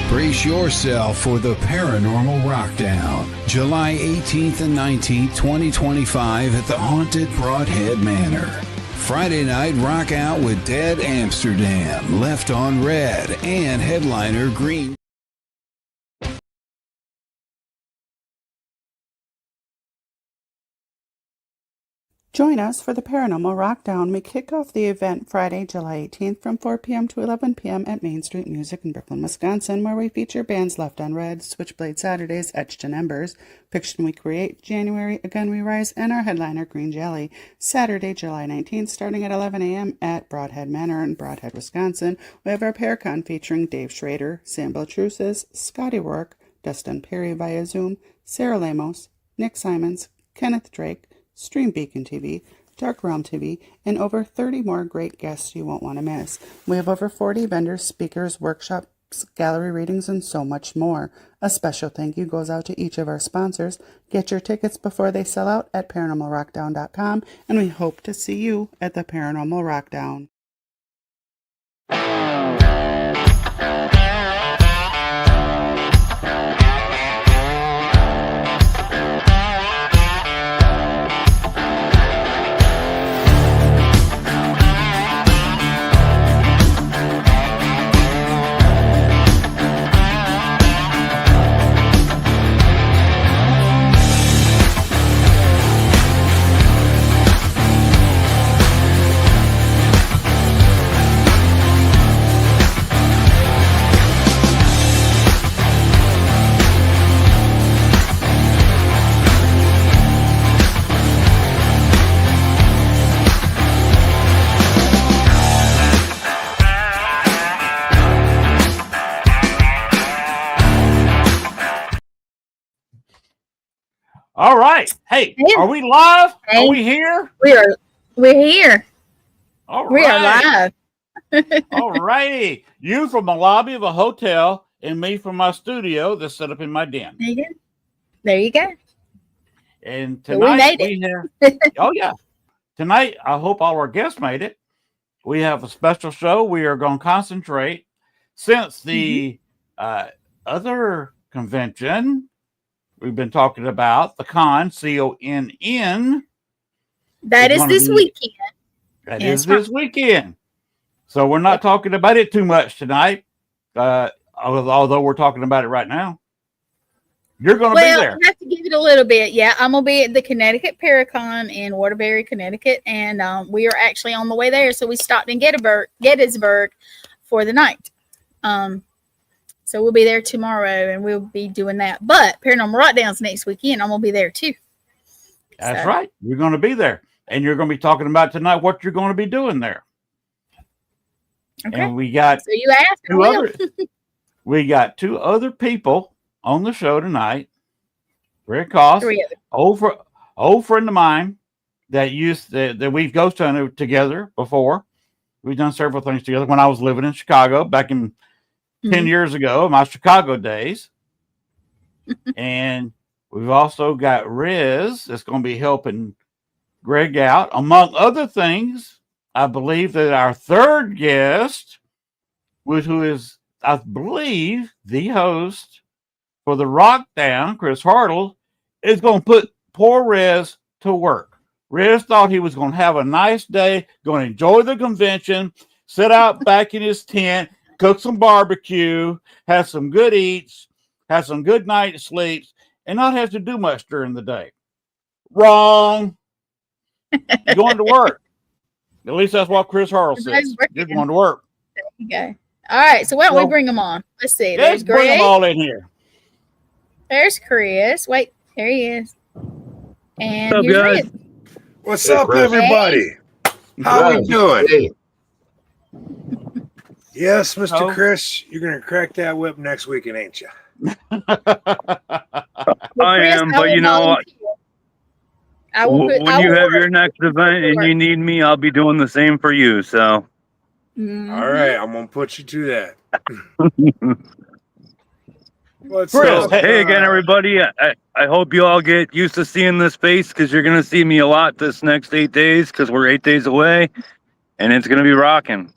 Brace yourself for the Paranormal Rockdown, July 18th and 19th, 2025 at the haunted Broadhead Manor. Friday night, rock out with Dead Amsterdam, Left on Red, and headliner Green. Join us for the Paranormal Rockdown. We kick off the event Friday, July 18th from 4 p.m. to 11 p.m. at Main Street Music in Brooklyn, Wisconsin, where we feature bands Left on Red, Switchblade Saturdays, Etched in Embers, Fiction We Create, January, Again We Rise, and our headliner Green Jelly. Saturday, July 19th, starting at 11 a.m. at Broadhead Manor in Broadhead, Wisconsin, we have our Paracon featuring Dave Schrader, Sam Beltrusis, Scotty Rourke, Dustin Perry via Zoom, Sarah Lamos, Nick Simons, Kenneth Drake, Stream Beacon TV, Dark Realm TV, and over 30 more great guests you won't want to miss. We have over 40 vendors, speakers, workshops, gallery readings, and so much more. A special thank you goes out to each of our sponsors. Get your tickets before they sell out at ParanormalRockdown.com, and we hope to see you at the Paranormal Rockdown. All right. Hey, are we live? Hey. Are we here? We're here. All right. We are live. All righty. You from the lobby of a hotel and me from my studio that's set up in my den. There you go. And tonight oh yeah. Tonight, I hope all our guests made it. We have a special show. We are going to concentrate since the other convention we've been talking about, the con, CONN. That is this weekend. That is this weekend. So we're not talking about it too much tonight, although we're talking about it right now. You're going to be there. I have to give it a little bit. Yeah, I'm going to be at the Connecticut Paracon in Waterbury, Connecticut, and we are actually on the way there. So we stopped in Gettysburg for the night. So we'll be there tomorrow, and we'll be doing that. But Paranormal Rockdown's next weekend. I'm going to be there, too. That's right. You're going to be there. And you're going to be talking about tonight what you're going to be doing there. Okay. And we got so you asked we got two other people on the show tonight. Rick Koss, old friend of mine that we've ghost hunted together before. We've done several things together when I was living in Chicago back in 10 years ago, my Chicago days. And we've also got Rez that's going to be helping Greg out. Among other things, I believe that our third guest, who is, I believe, the host for the Rockdown, Chris Hartle, is going to put poor Rez to work. Rez thought he was going to have a nice day, going to enjoy the convention, sit out back in his tent, cook some barbecue, have some good eats, have some good night sleeps, and not have to do much during the day. Wrong. You're going to work. At least that's what Chris Harrell says. You're going to work. There you go. All right, so why don't we bring them on? Let's see. There's Greg. Bring them all in here. There's Chris. Wait, there he is. And what's up, guys? Riz. What's up, everybody? How are we doing? Hey. Yes, Mr. Chris, you're going to crack that whip next weekend, ain't you? I am, but you know, when you have your next event and you need me, I'll be doing the same for you. So, all right, I'm going to put you to that. What's Chris, up? hey again, everybody. I hope you all get used to seeing this face because you're going to see me a lot this next 8 days because we're 8 days away and it's going to be rocking.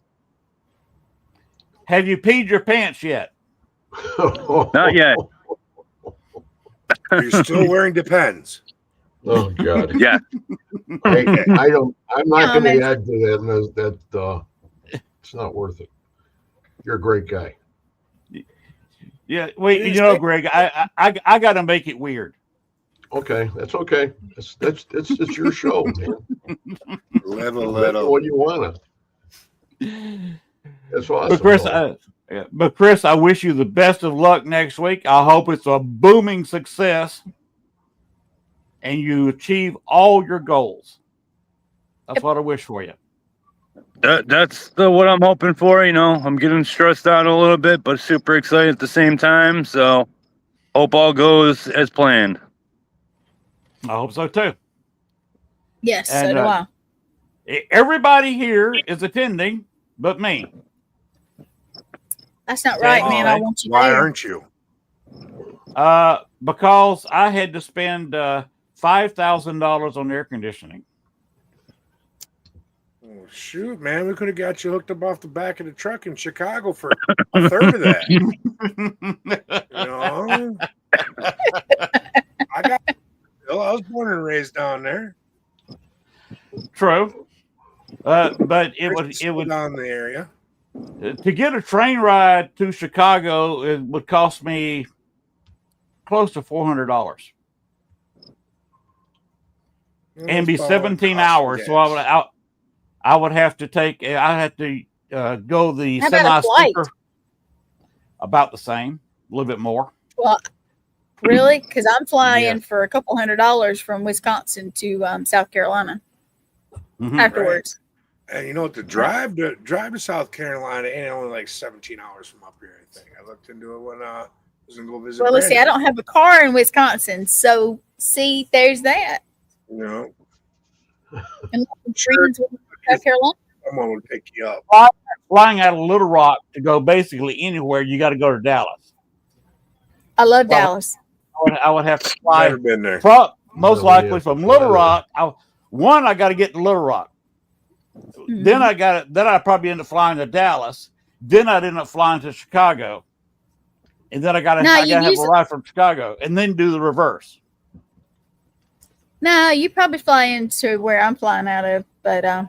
Have you peed your pants yet? Not yet. You're still wearing Depends. Oh God. Yeah. I'm not going to add to that. It's not worth it. You're a great guy. Yeah. Wait. You know, Greg, I got to make it weird. Okay, that's okay. It's your show, man. Live a That's little. what you want to. That's awesome. But Chris, I wish you the best of luck next week. I hope it's a booming success and you achieve all your goals. That's what I wish for you. That's what I'm hoping for. You know, I'm getting stressed out a little bit, but super excited at the same time. So, hope all goes as planned. I hope so too. Yes, And, so do I. Everybody here is attending, but me. That's not right, man. I want you Why there. aren't you? Because I had to spend $5,000 on air conditioning. Oh, shoot, man. We could have got you hooked up off the back of the truck in Chicago for a third of that. You know? I was born and raised down there. True. But it would down the area. To get a train ride to Chicago, it would cost me close to $400 and be 17 hours. So I would have to go the semi-sleeper. About the same, a little bit more. Well, really? Because I'm flying for a couple $100 from Wisconsin to South Carolina afterwards. Right. And you know what? The drive to South Carolina ain't only like 17 hours from up here. I think I looked into it when I was gonna go visit. Well, let's see. I don't have a car in Wisconsin, so see, there's that. You know, and South Carolina. Someone will pick you up. Flying out of Little Rock to go basically anywhere, you got to go to Dallas. I love Dallas. I would have to fly. Never been there. Most likely from Little Rock. I got to get to Little Rock. Mm-hmm. Then I probably end up flying to Dallas. Then I'd end up flying to Chicago. And then I got to have a ride from Chicago and then do the reverse. No, you probably fly into where I'm flying out of, but I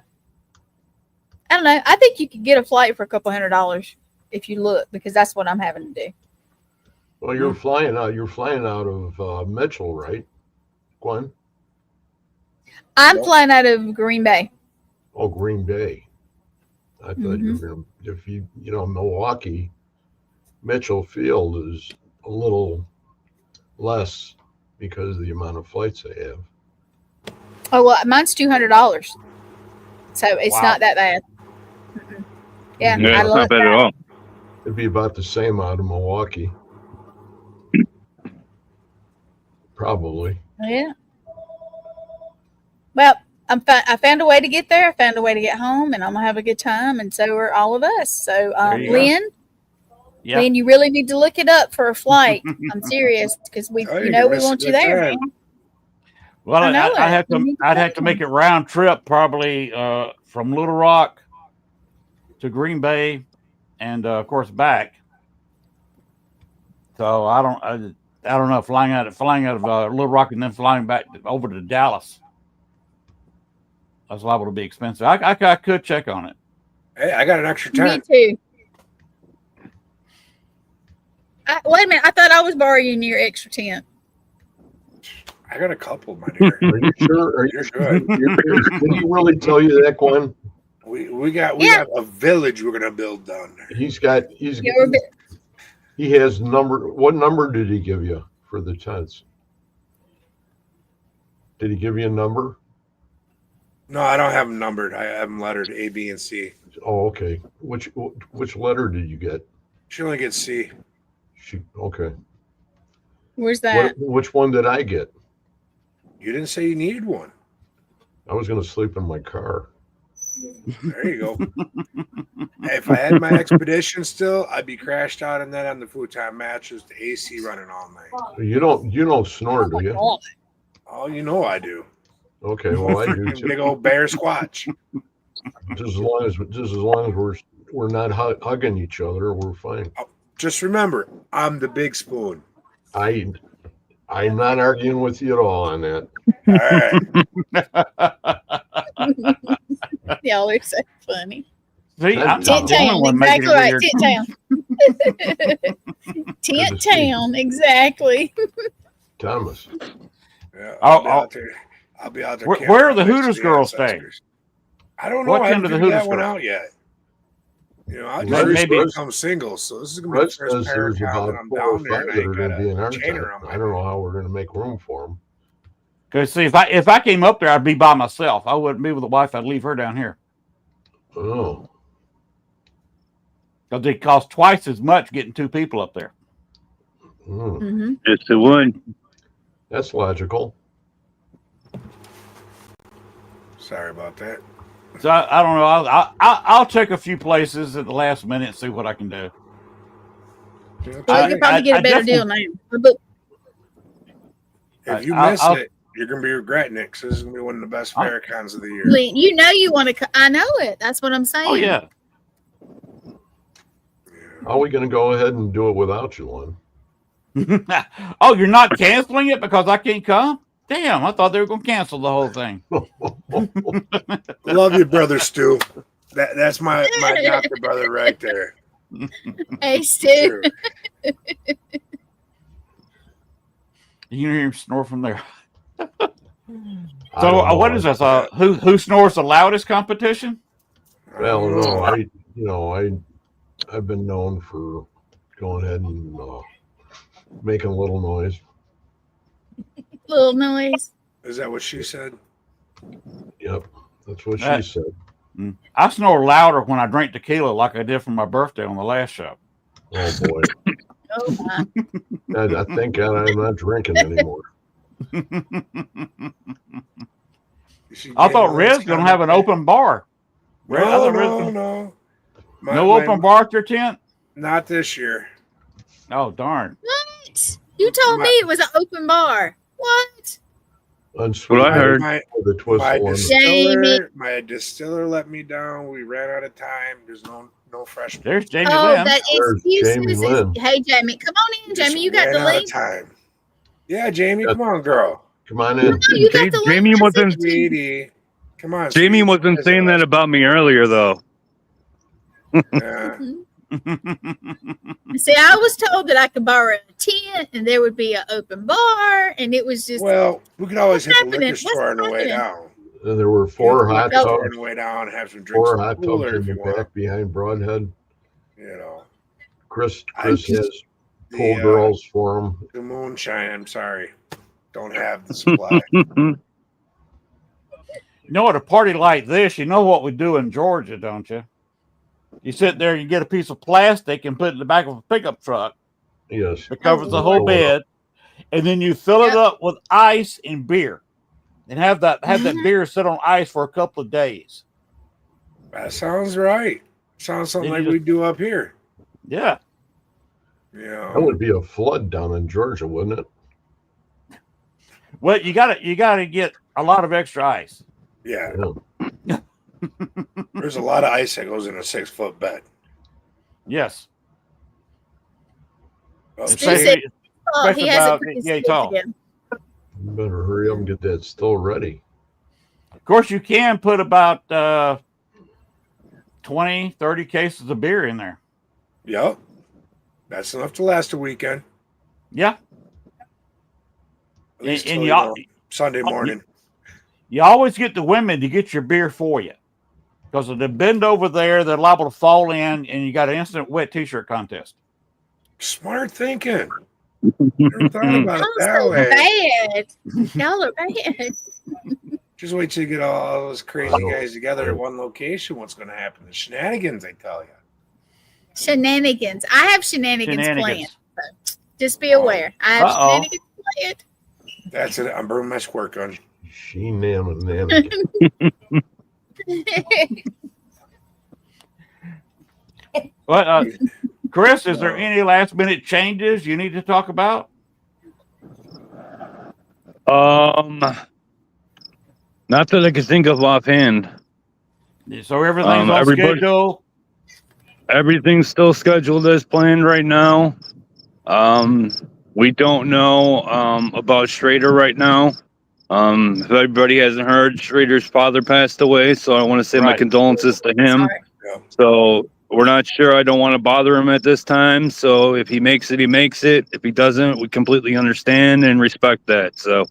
don't know. I think you could get a flight for a couple $100 if you look, because that's what I'm having to do. Well, you're flying out. You're flying out of Mitchell, right, Gwen? I'm flying out of Green Bay. Oh, Green Bay. I thought you were going to. If you Milwaukee, Mitchell Field is a little less because of the amount of flights they have. Oh well, mine's $200, so it's not that bad. Mm-hmm. Yeah, I love not bad at all. It'd be about the same out of Milwaukee. Probably. Yeah. Well, I found a way to get there. I found a way to get home, and I'm gonna have a good time, and so are all of us. So, Len, Len, you really need to look it up for a flight. I'm serious, because we want you there, man. Well, I'd have to make it round trip, probably from Little Rock to Green Bay, and of course back. So I don't know, flying out of Little Rock and then flying back over to Dallas. That's liable to be expensive. I could check on it. Hey, I got an extra Me tent. too. Wait a minute. I thought I was borrowing your extra tent. I got a couple, my dear. Are you sure? Are you You're sure? good. Did he really tell you that, Glenn? We got a village we're gonna build down there. He has number. What number did he give you for the tents? Did he give you a number? No, I don't have them numbered. I have them lettered A, B, and C. Oh, okay. Which letter did you get? She only gets C. Okay. Where's that? Which one did I get? You didn't say you needed one. I was going to sleep in my car. There you go. If I had my expedition still, I'd be crashed out in that on the futon mattress, the AC running all night. You don't snore, do you? Oh, you know I do. Okay, well I do too. Big old bear squatch. Just as long as we're not hugging each other, we're fine. Just remember, I'm the big spoon. I'm not arguing with you at all on that. All right. Y'all are so funny. See, I'm Tent Town, exactly right. Tent Town. Tent Town, exactly. Thomas. Yeah, I'll be out there. Where are the Hooters girls staying? I don't know. I haven't figured that one out yet. You know, I just become single, so this is gonna be the first Paracon that I'm down there, and I ain't got a chain around my neck. I don't know how we're gonna make room for them. Because see, if I came up there, I'd be by myself. I wouldn't be with the wife. I'd leave her down here. Oh. Because it costs twice as much getting two people up there. Mm-hmm. Yes, it would. That's logical. Sorry about that. So I don't know. I'll check a few places at the last minute and see what I can do. Well, you could probably get a better deal now. If you miss it, you're going to be regretting it, because this is going to be one of the best Paracons of the year. You know you want to. I know it. That's what I'm saying. Oh, yeah. How are we going to go ahead and do it without you, Len? Oh, you're not canceling it because I can't come? Damn, I thought they were going to cancel the whole thing. Love you, brother Stu. That's my adopted brother right there. Hey, Stu. You can hear him snore from there. So, what is this? Who snores the loudest competition? Well, no, I've been known for going ahead and making a little noise. Little noise. Is that what she said? Yep, that's what she said. I snore louder when I drink tequila, like I did for my birthday on the last show. Oh boy! Oh my! I thank God I'm not drinking anymore. I thought Rez gonna have an open bar. No. No open bar at your tent? Not this year. Oh darn! What? You told me it was an open bar. What? That's what I heard. My distiller let me down. We ran out of time. There's no fresh. There's Jamie Lynn. That excuses. Hey, Jamie, come on in, Jamie. You got the link. Time. Yeah, Jamie, come on, girl. Come on in. Jamie wasn't. Sweetie. Come on. Jamie wasn't saying that about me earlier, though. Yeah. See, I was told that I could borrow a tent and there would be an open bar, and it was just. Well, we could always hit the liquor store on the way down. And there were 4 hot tubs on the way down, have some drinks. 4 hot tubs in the back behind Broadhead. You know, Chris has pool girls for him. The moonshine. I'm sorry, don't have the supply. You know, at a party like this, you know what we do in Georgia, don't you? You sit there, you get a piece of plastic and put it in the back of a pickup truck. Yes. It covers the whole bed. And then you fill it up with ice and beer. And have that beer sit on ice for a couple of days. That sounds right. Sounds something like we do up here. Yeah. Yeah. That would be a flood down in Georgia, wouldn't it? Well, you gotta get a lot of extra ice. Yeah. There's a lot of ice that goes in a 6-foot bed. Yes. Okay. He has it tall. You better hurry up and get that still ready. Of course, you can put about 20, 30 cases of beer in there. Yep. That's enough to last a weekend. Yeah. At least till, Sunday morning. You always get the women to get your beer for you. Because if they bend over there, they're liable to fall in, and you got an instant wet T-shirt contest. Smart thinking. Never thought about it that way. Bad. Y'all are bad. Just wait till you get all those crazy guys together at one location. What's going to happen? The shenanigans, I tell you. Shenanigans. I have shenanigans planned. So just be aware. I have shenanigans planned. That's it. I'm burning my squirt gun. Shenanigans. Well, Chris, is there any last minute changes you need to talk about? Not that I can think of offhand. So everything's on schedule? Everything's still scheduled as planned right now. We don't know about Schrader right now. If everybody hasn't heard, Schrader's father passed away, so I want to say my condolences to him. Yeah. So we're not sure. I don't want to bother him at this time. So if he makes it, he makes it. If he doesn't, we completely understand and respect that. So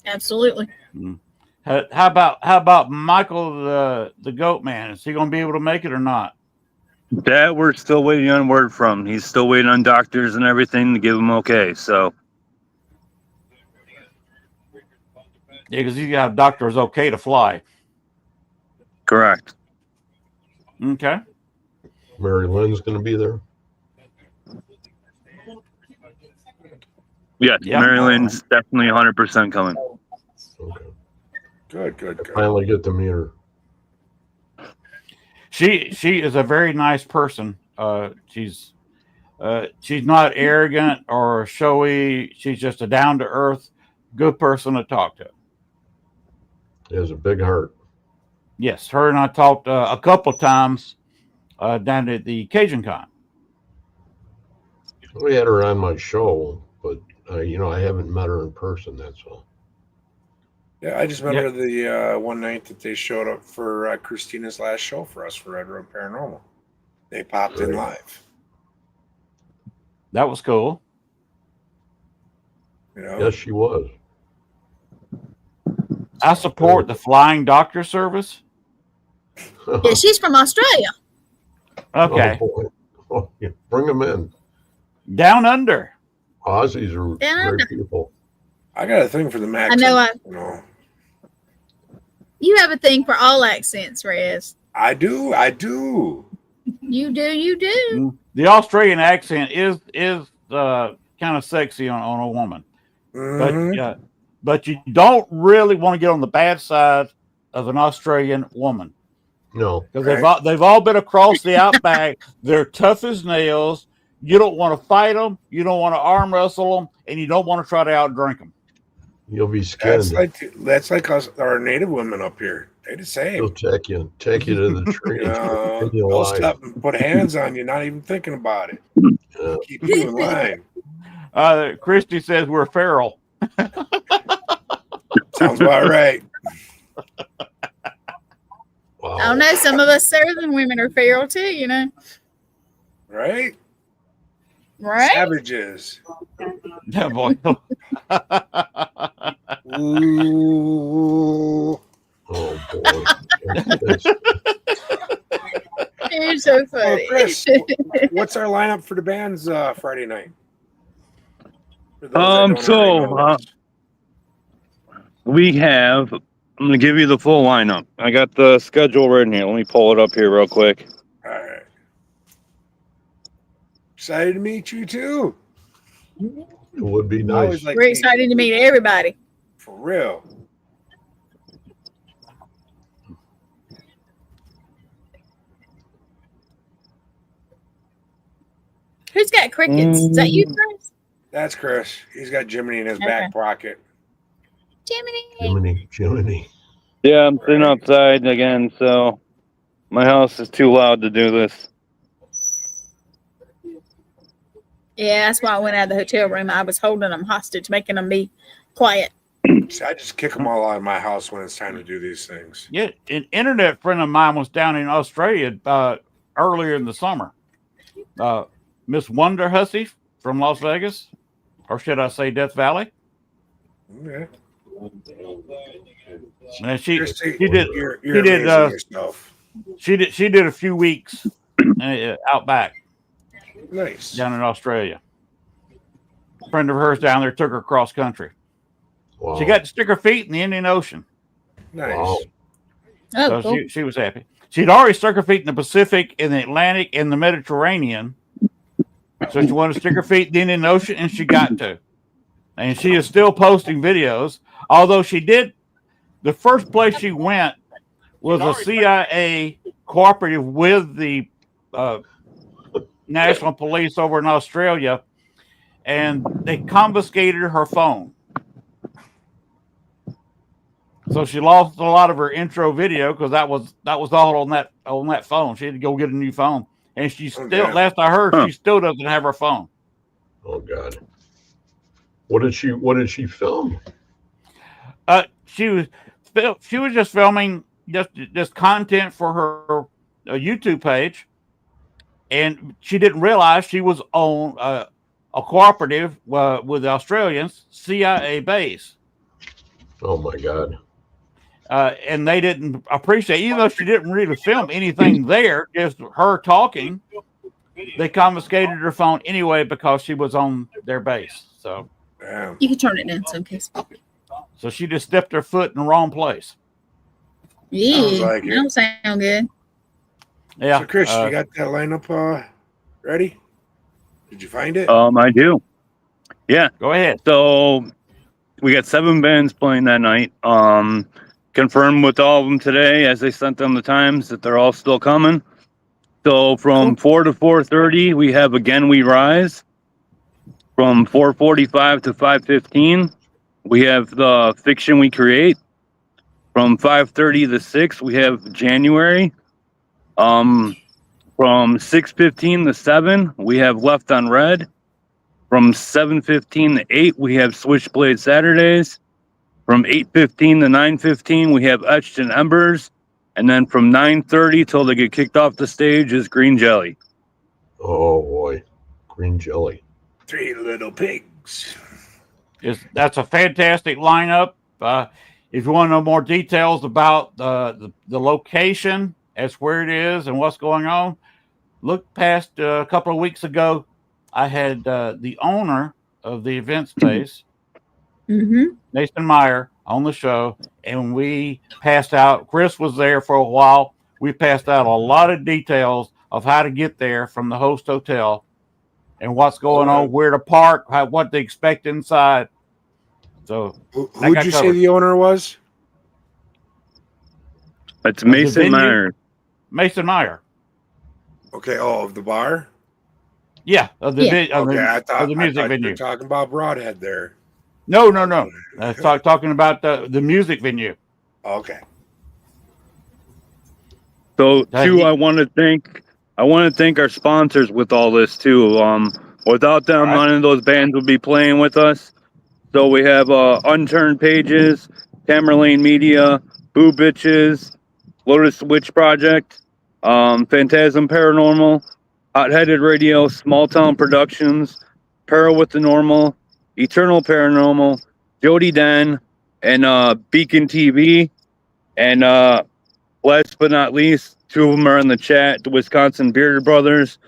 absolutely. How about Michael the Goat Man? Is he going to be able to make it or not? That we're still waiting on word from. He's still waiting on doctors and everything to give him okay. So yeah, because he's got doctors okay to fly. Correct. Okay. Mary Lynn's going to be there. Yes, Mary Lynn's definitely 100% coming. Okay. Good. I finally get to meet her. She is a very nice person. She's not arrogant or showy. She's just a down to earth, good person to talk to. She has a big heart. Yes, her and I talked a couple of times down at the Cajun Con. We had her on my show, but I haven't met her in person. That's all. Yeah, I just met her the one night that they showed up for Christina's last show for us for Red Road Paranormal. They popped in live. That was cool. Yes, she was. I support the flying doctor service. Yeah, she's from Australia. Okay. Bring them in. Down under. Aussies are great people. I got a thing for the Max. I know. You have a thing for all accents, Rez. I do. You do. The Australian accent is kind of sexy on a woman, but you don't really want to get on the bad side of an Australian woman. No, because they've all been across the outback. They're tough as nails. You don't want to fight them. You don't want to arm wrestle them, and you don't want to try to outdrink them. You'll be skinned. That's like us, our native women up here. They're the same. They'll take you to the tree. They'll stop and put hands on you, not even thinking about it. Keep you in line. Christy says we're feral. Sounds about right. Wow. I don't know. Some of us Southern women are feral too, Right? Right? Savages. Yeah, boy. Ooh. Oh, boy. You're so funny. Chris, what's our lineup for the bands Friday night? We have, I'm going to give you the full lineup. I got the schedule right here. Let me pull it up here real quick. All right. Excited to meet you too. It would be nice. We're excited to meet everybody. For real. Who's got crickets? Is that you, Chris? That's Chris. He's got Jiminy in his back pocket. Jiminy. Yeah, I'm sitting outside again, so my house is too loud to do this. Yeah, that's why I went out of the hotel room. I was holding them hostage, making them be quiet. I just kick them all out of my house when it's time to do these things. Yeah, an internet friend of mine was down in Australia earlier in the summer. Miss Wonder Hussey from Las Vegas, or should I say Death Valley? Okay. And she did a few weeks out back. Nice. Down in Australia. A friend of hers down there took her cross country. Wow. She got to stick her feet in the Indian Ocean. Nice. Wow. Oh, so cool. she was happy. She'd already stuck her feet in the Pacific, in the Atlantic, and the Mediterranean. So she wanted to stick her feet in the Indian Ocean, and she got to. And she is still posting videos. Although she did, the first place she went was a CIA cooperative with the National Police over in Australia, and they confiscated her phone. So she lost a lot of her intro video because that was all on that phone. She had to go get a new phone, and she still, last I heard, she still doesn't have her phone. Oh God! What did she film? She was just filming just content for her YouTube page, and she didn't realize she was on a cooperative with the Australians, CIA base. Oh my God! And they didn't appreciate, even though she didn't really film anything there, just her talking. They confiscated her phone anyway because she was on their base. So you can turn it down some case. So she just stepped her foot in the wrong place. Yeah, that don't sound good. Yeah. So Chris, you got that lineup ready? Did you find it? I do. Yeah. Go ahead. So we got 7 bands playing that night. Confirmed with all of them today as they sent them the times that they're all still coming. So from 4 to 4:30, we have Again We Rise. From 4:45 to 5:15, we have The Fiction We Create. From 5:30 to 6, we have January. From 6:15 to 7, we have Left on Red. From 7:15 to 8, we have Switchblade Saturdays. From 8:15 to 9:15, we have Etched in Embers. And then from 9:30 till they get kicked off the stage is Green Jelly. Oh boy, Green Jelly. 3 Little Pigs. That's a fantastic lineup. If you want to know more details about the location, as where it is and what's going on, look past a couple of weeks ago. I had the owner of the event space, Nathan Meyer, on the show, and we passed out. Chris was there for a while. We passed out a lot of details of how to get there from the host hotel and what's going on, where to park, what to expect inside. So, who'd you say the owner was? It's Mason Meyer. Mason Meyer. Okay. Oh, of the bar. Yeah, of the I thought music venue. You were talking about Broadhead there. No. Talking about the music venue. Okay. So too, I want to thank our sponsors with all this too. Without them, none of those bands would be playing with us. So we have Unturned Pages, Tamerlane Media, Boo Bitches, Lotus Witch Project, Phantasm Paranormal, Hot Headed Radio, Small Town Productions, Peril with the Normal, Eternal Paranormal, Jody Den, and Beacon TV. And last but not least, 2 of them are in the chat, the Wisconsin Bearded Brothers.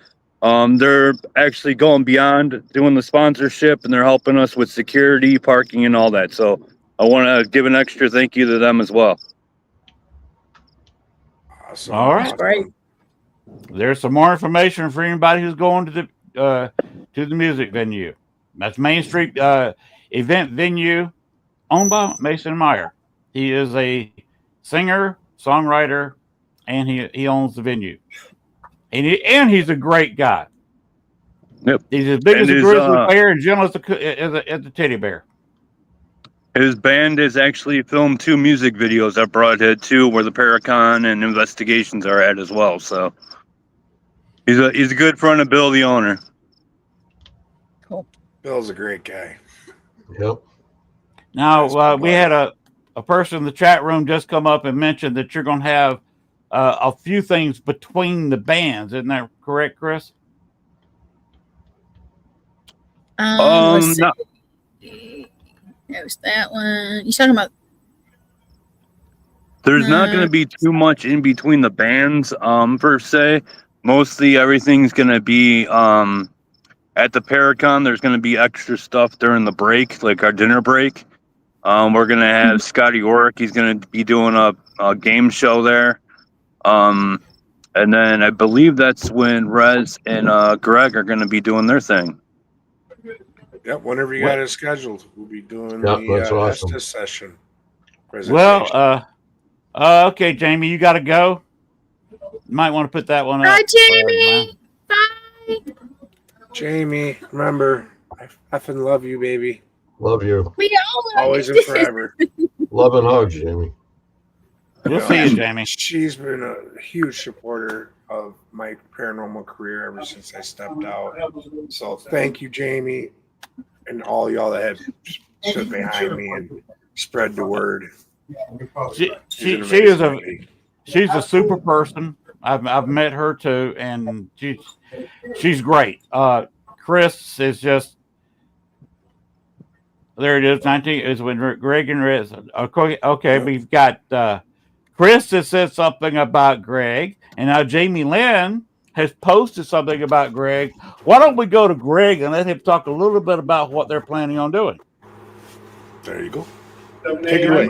They're actually going beyond doing the sponsorship, and they're helping us with security, parking, and all that. So I want to give an extra thank you to them as well. Awesome. All right. Great. There's some more information for anybody who's going to the music venue. That's Main Street event venue owned by Mason Meyer. He is a singer, songwriter, and he owns the venue. And he's a great guy. Yep. He's as big as a grizzly bear and gentle as a teddy bear. His band has actually filmed 2 music videos at Broadhead too, where the Paracon and Investigations are at as well. So he's a good friend of Bill, the owner. Cool. Bill's a great guy. Yep. Now, we had a person in the chat room just come up and mention that you're going to have a few things between the bands. Isn't that correct, Chris? Let's see. There's that one. You talking about? There's not going to be too much in between the bands, per se. Mostly everything's going to be at the Paracon. There's going to be extra stuff during the break, like our dinner break. We're going to have Scotty Orrick. He's going to be doing a game show there. And then I believe that's when Rez and Greg are going to be doing their thing. Yep, whenever you got it scheduled, we'll be doing the awesome. Estes session. Well, okay, Jamie, you got to go. You might want to put that one up. Bye, Jamie. Bye. Jamie, remember, I effing love you, baby. Love you. We all love always you. and forever. Love and hugs, Jamie. We'll see you, Jamie. She's been a huge supporter of my paranormal career ever since I stepped out. So thank you, Jamie, and all y'all that have stood behind me and spread the word. She's a super person. I've met her too, and she's great. Chris is just there. It is 19 is when Greg and Riz. Okay, we've got Chris that said something about Greg, and now Jamie Lynn has posted something about Greg. Why don't we go to Greg and let him talk a little bit about what they're planning on doing? There you go. Take it away.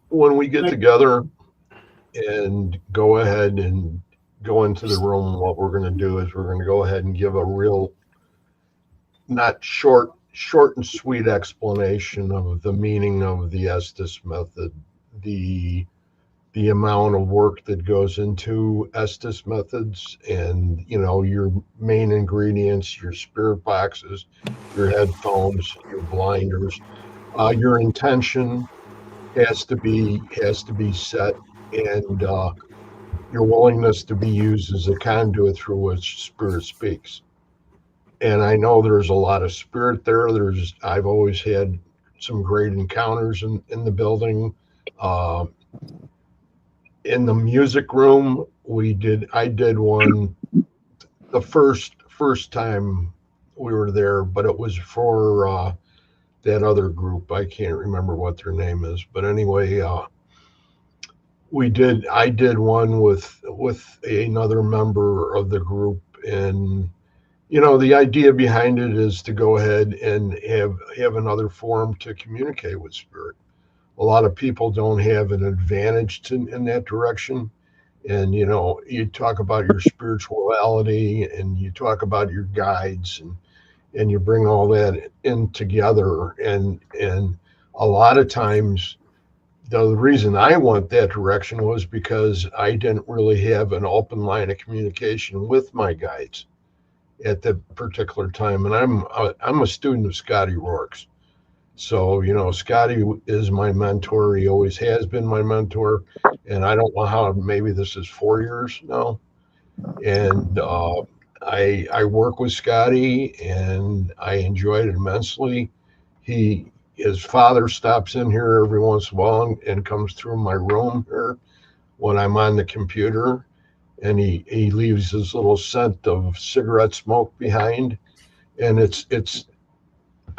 When we get together and go ahead and go into the room, what we're going to do is we're going to go ahead and give a real, not short and sweet explanation of the meaning of the Estes method, the amount of work that goes into Estes methods, and your main ingredients, your spirit boxes, your headphones, your blinders. Your intention has to be set, and your willingness to be used as a conduit through which spirit speaks. And I know there's a lot of spirit there. I've always had some great encounters in the building. In the music room, I did one the first time we were there, but it was for that other group. I can't remember what their name is, but anyway, I did one with another member of the group, and the idea behind it is to go ahead and have another forum to communicate with spirit. A lot of people don't have an advantage in that direction. And, you talk about your spirituality and you talk about your guides and you bring all that in together. And a lot of times, the reason I went that direction was because I didn't really have an open line of communication with my guides at that particular time. And I'm a student of Scotty Rourke's. So, Scotty is my mentor. He always has been my mentor. And I don't know how, maybe this is 4 years now. And I work with Scotty and I enjoy it immensely. His father stops in here every once in a while and comes through my room here when I'm on the computer. And he leaves his little scent of cigarette smoke behind. And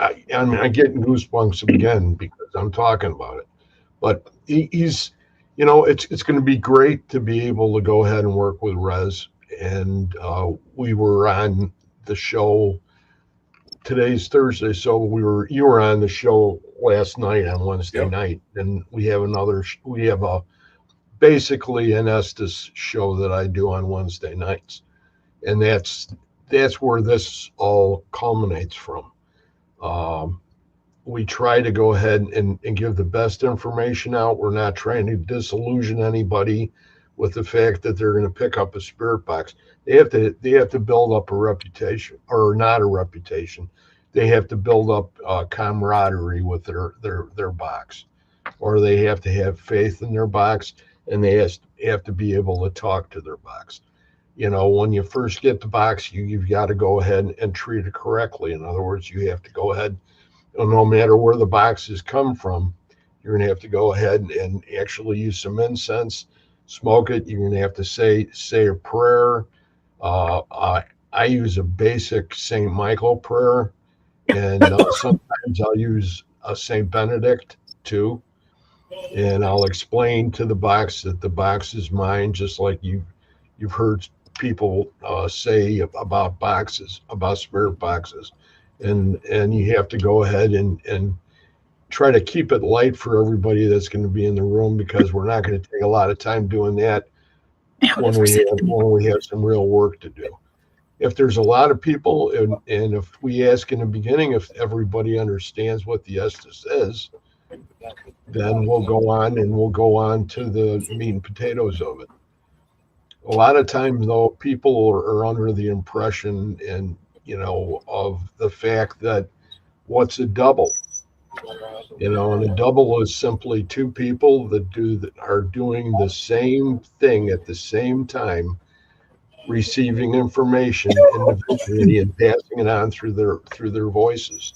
I get goosebumps again because I'm talking about it. But he's, it's going to be great to be able to go ahead and work with Rez. And we were on the show. Today's Thursday, so you were on the show last night on Wednesday night, and we have basically an Estes show that I do on Wednesday nights, and that's where this all culminates from. We try to go ahead and give the best information out. We're not trying to disillusion anybody with the fact that they're going to pick up a spirit box. They have to build up a reputation, or not a reputation. They have to build up camaraderie with their box, or they have to have faith in their box, and they have to be able to talk to their box. When you first get the box, you've got to go ahead and treat it correctly. In other words, you have to go ahead no matter where the boxes come from, you're going to have to go ahead and actually use some incense, smoke it. You're going to have to say a prayer. I use a basic St. Michael prayer, and sometimes I'll use a St. Benedict too. And I'll explain to the box that the box is mine, just like you've heard people say about boxes, about spirit boxes. And you have to go ahead and try to keep it light for everybody that's going to be in the room, because we're not going to take a lot of time doing that when we have some real work to do. If there's a lot of people, and if we ask in the beginning if everybody understands what the Estes is, then we'll go on to the meat and potatoes of it. A lot of times, though, people are under the impression of the fact that what's a double? And a double is simply two people that are doing the same thing at the same time, receiving information individually and passing it on through their voices.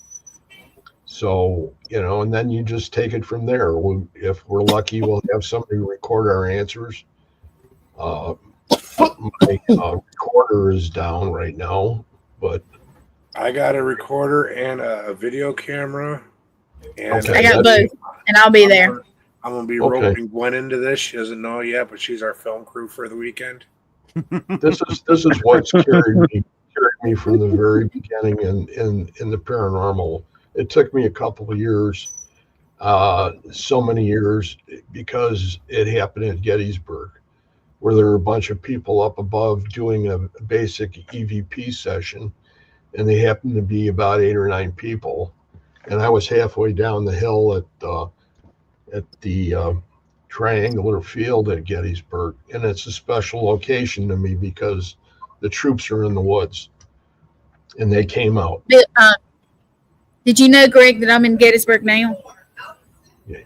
So, and then you just take it from there. If we're lucky, we'll have somebody record our answers. My recorder is down right now, but I got a recorder and a video camera. And I got both, and I'll be there. I'm going to be roping Gwen into this. She doesn't know yet, but she's our film crew for the weekend. This is what's carried me from the very beginning in the paranormal. It took me a couple of years, so many years, because it happened at Gettysburg, where there were a bunch of people up above doing a basic EVP session, and they happened to be about 8 or 9 people. And I was halfway down the hill at the triangular field at Gettysburg, and it's a special location to me because the troops are in the woods, and they came out. Did you know, Greg, that I'm in Gettysburg now? Yeah.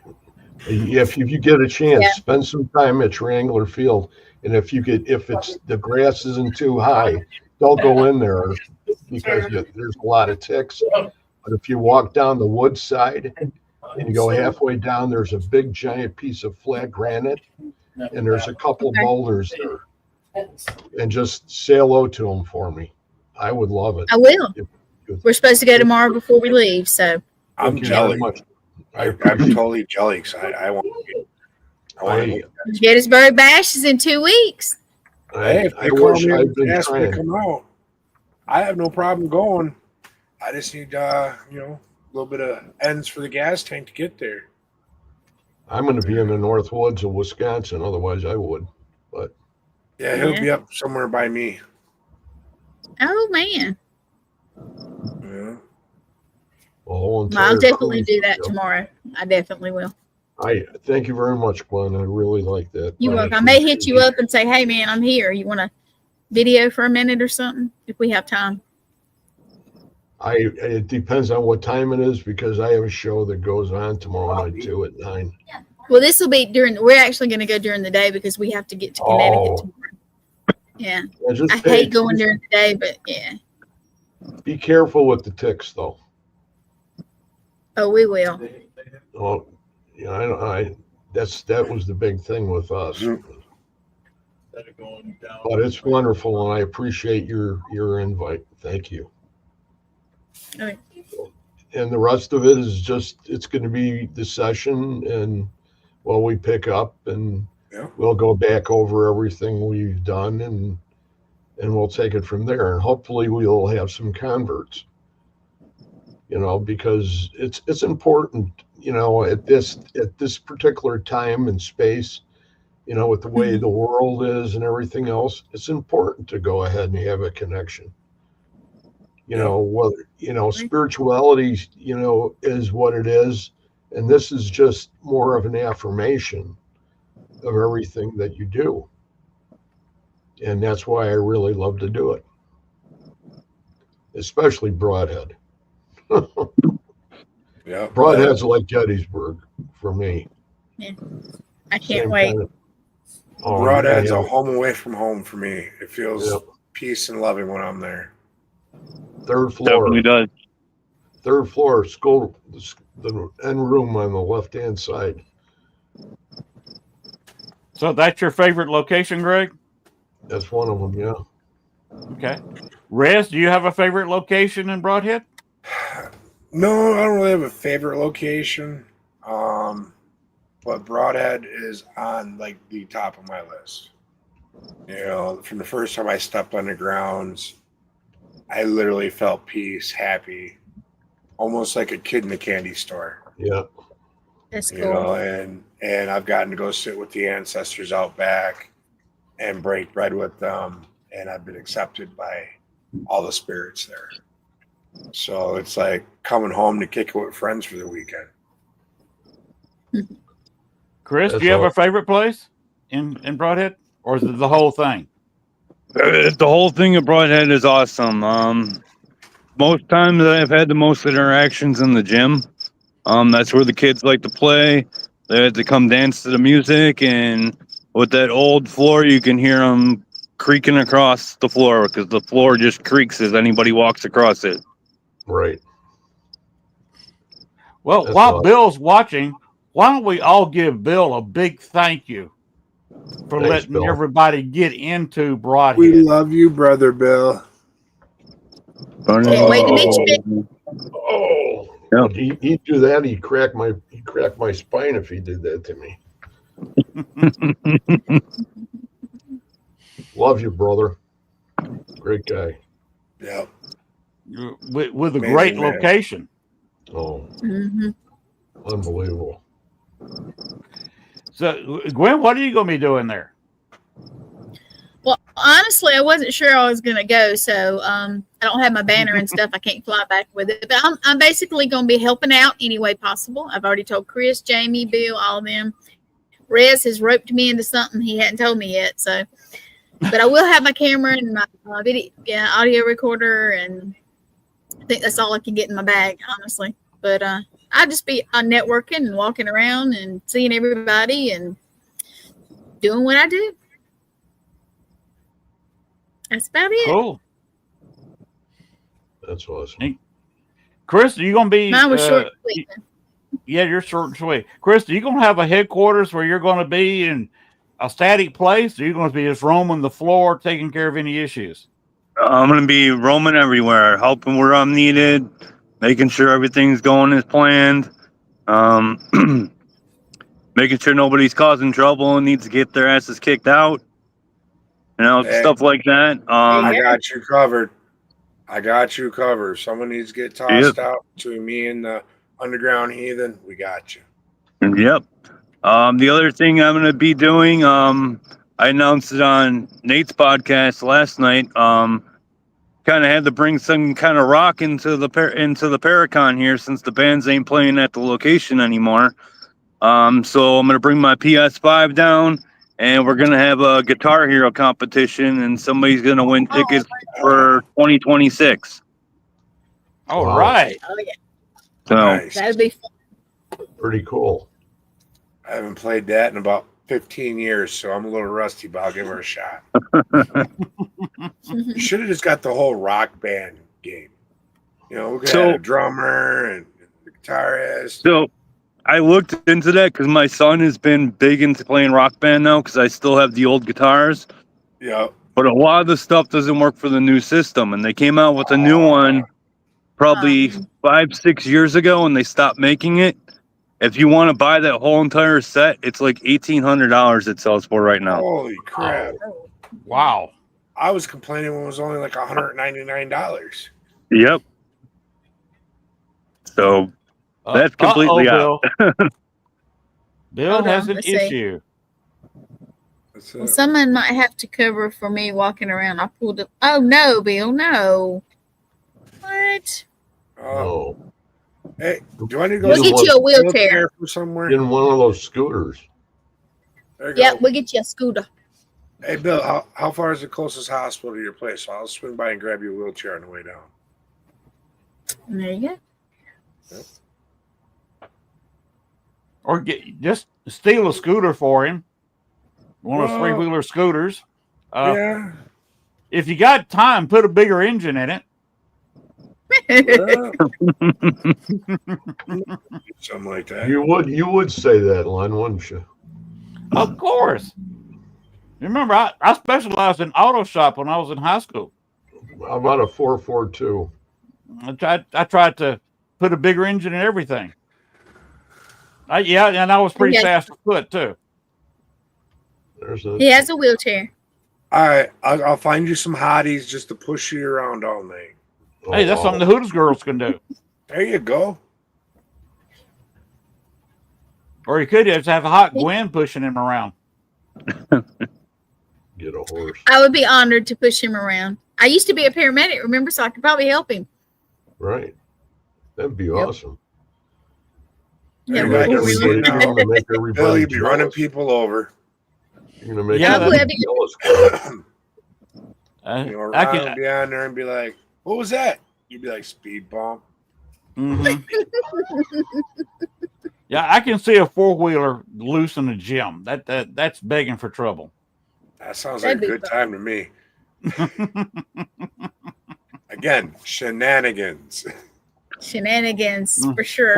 If you get a chance, spend some time at Triangular Field, and if it's the grass isn't too high, don't go in there because there's a lot of ticks. But if you walk down the woods side and you go halfway down, there's a big giant piece of flat granite, and there's a couple boulders there. And just say hello to them for me. I would love it. I will. We're supposed to go tomorrow before we leave, so I'm jelly. I'm totally jelly because I want to. Gettysburg Bash is in 2 weeks. Hey, if they call me and ask me to come out, I have no problem going. I just need, a little bit of ends for the gas tank to get there. I'm going to be in the North Woods of Wisconsin. Otherwise, I would. But yeah, he'll be up somewhere by me. Oh man. Yeah. Well, I'll definitely do that tomorrow. I definitely will. I thank you very much, Glenn. I really like that. You're welcome. I may hit you up and say, "Hey, man, I'm here. You want a video for a minute or something?" If we have time. It depends on what time it is, because I have a show that goes on tomorrow night too at 9. Well, this will be we're actually going to go during the day because we have to get to Connecticut tomorrow. Yeah. I hate going during the day, but yeah. Be careful with the ticks, though. Oh, we will. Oh, that was the big thing with us. But it's wonderful, and I appreciate your invite. Thank you. Okay. And the rest of it is it's going to be the session, and we pick up and we'll go back over everything we've done, and we'll take it from there. And hopefully we'll have some converts, because it's important, at this particular time and space, with the way the world is and everything else, it's important to go ahead and have a connection. Spirituality, is what it is. And this is just more of an affirmation of everything that you do. And that's why I really love to do it. Especially Broadhead. Yeah. Broadhead's like Gettysburg for me. Yeah. I can't wait. Broadhead's a home away from home for me. It feels peace and loving when I'm there. Third floor. Definitely does. third floor school, the end room on the left-hand side. So that's your favorite location, Greg? That's one of them, yeah. Okay. Rez, do you have a favorite location in Broadhead? No, I don't really have a favorite location. But Broadhead is on like the top of my list. You know, from the first time I stepped on the grounds, I literally felt peace, happy, almost like a kid in a candy store. Yeah. That's cool. You know, and I've gotten to go sit with the ancestors out back and break bread with them, and I've been accepted by all the spirits there. So it's like coming home to kick it with friends for the weekend. Chris, That's do you have all. a favorite place in Broadhead, or is it the whole thing? The whole thing at Broadhead is awesome. Most times I've had the most interactions in the gym. That's where the kids like to play. They have to come dance to the music, and with that old floor, you can hear them creaking across the floor because the floor just creaks as anybody walks across it. Right. Well, That's while awesome. Bill's watching, why don't we all give Bill a big thank you for Thanks, letting Bill. everybody get into Broadhead? We love you, brother Bill. Can't wait to meet you, Bill. Oh, Yep. he'd do that. He'd crack my spine if he did that to me. Love you, brother. Great guy. Yep. With a Amazing great man. location. Oh, Mhm. unbelievable. So, Gwen, what are you going to be doing there? Well, honestly, I wasn't sure I was going to go, so I don't have my banner and stuff. I can't fly back with it, but I'm basically going to be helping out any way possible. I've already told Chris, Jamie, Bill, all of them. Rez has roped me into something he hadn't told me yet, so. But I will have my camera and my audio recorder, and I think that's all I can get in my bag, honestly. But I'll just be networking and walking around and seeing everybody and doing what I do. That's about it. Cool. That's awesome. Hey, Chris, are you going to be? Mine was short and sweet. Yeah, you're short and sweet. Chris, are you going to have a headquarters where you're going to be in a static place? Or are you going to be just roaming the floor, taking care of any issues? I'm going to be roaming everywhere, helping where I'm needed, making sure everything's going as planned, making sure nobody's causing trouble and needs to get their asses kicked out, Hey. stuff like that. I got you covered. If someone needs to get tossed out between me and the underground heathen, we got you. Yep. The other thing I'm going to be doing, I announced it on Nate's podcast last night. Kind of had to bring some kind of rock into the Paracon here since the bands ain't playing at the location anymore. So I'm going to bring my PS5 down, and we're going to have a Guitar Hero competition, and somebody's going to win tickets for 2026. All Wow. right. Oh, yeah. So Nice. That'd be fun. Pretty cool. I haven't played that in about 15 years, so I'm a little rusty, but I'll give her a shot. You should have just got the whole rock band game. You know, we could have a drummer and a guitarist. So I looked into that because my son has been big into playing Rock Band now because I still have the old guitars. Yeah. But a lot of the stuff doesn't work for the new system. And they came out with a new one probably 5-6 years ago, and they stopped making it. If you want to buy that whole entire set, it's like $1,800 it sells for right now. Holy crap. Wow. I was complaining when it was only like $199. Yep. So that's completely out. Bill. Bill Hold has on, an let's see. issue. That's Well, it. someone might have to cover for me walking around. I pulled up. Oh, no, Bill, no. What? Oh. Hey, do I need to go We'll get you a wheelchair. for somewhere? In one of those scooters. There you go. Yeah, we'll get you a scooter. Hey, Bill, how far is the closest hospital to your place? So I'll swing by and grab you a wheelchair on the way down. There you go. Or just steal a scooter for him. One of those Well, three-wheeler scooters. Yeah. If you got time, put a bigger engine in it. Something like that. You would say that, Len, wouldn't you? Of course. Remember, I specialized in auto shop when I was in high school. How about a 442? I tried to put a bigger engine in everything. Yeah, and I was pretty fast foot too. He has a wheelchair. All right, I'll find you some hotties just to push you around all night. Hey, that's something the Hooters girls can do. There you go. Or you could just have a hot Gwen pushing him around. Get a horse. I would be honored to push him around. I used to be a paramedic, remember, so I could probably help him. Right. That'd be awesome. Yeah, You're Make gonna everybody Bill, you'd be jealous. running people over. You're gonna make Yeah, everybody jealous. I Ron can. would be on there and be like, "What was that?" You'd be like, "Speed bump." Mhm. Yeah, I can see a 4-wheeler loose in the gym. That's begging for trouble. That sounds like a That'd be good time to me. Again, shenanigans. Shenanigans for sure.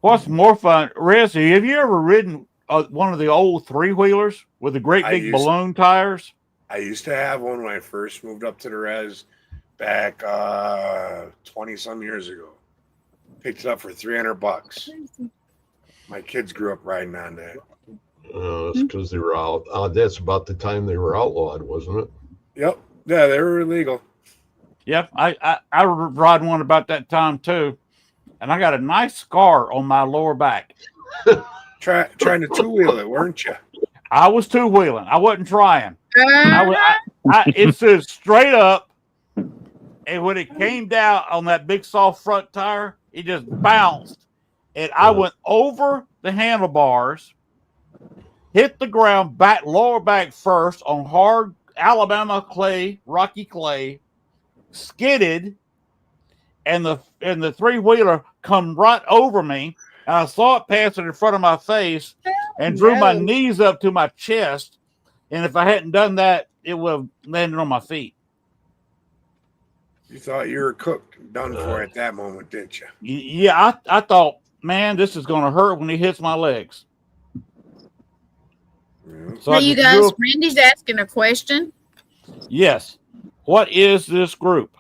What's more fun, Resi? Have you ever ridden one of the old 3-wheelers with the great big balloon tires? I used to have one when I first moved up to the res back 20 some years ago. Picked it up for $300. My kids grew up riding on that. It's because they were out. That's about the time they were outlawed, wasn't it? Yep. Yeah, they were illegal. Yep, I rode one about that time too, and I got a nice scar on my lower back. Trying to two-wheel it, weren't you? I was 2-wheeling. I wasn't trying. It stood straight up, and when it came down on that big soft front tire, it just bounced, and I went over the handlebars, hit the ground lower back first on hard Alabama clay, rocky clay, skidded, and the 3-wheeler come right over me. And I saw it passing in front of my face and drew my knees up to my chest. And if I hadn't done that, it would have landed on my feet. You thought you were cooked, done for at that moment, didn't you? Yeah, I thought, man, this is going to hurt when he hits my legs. Yeah. So hey, you guys, Randy's asking a question. Yes. What is this group?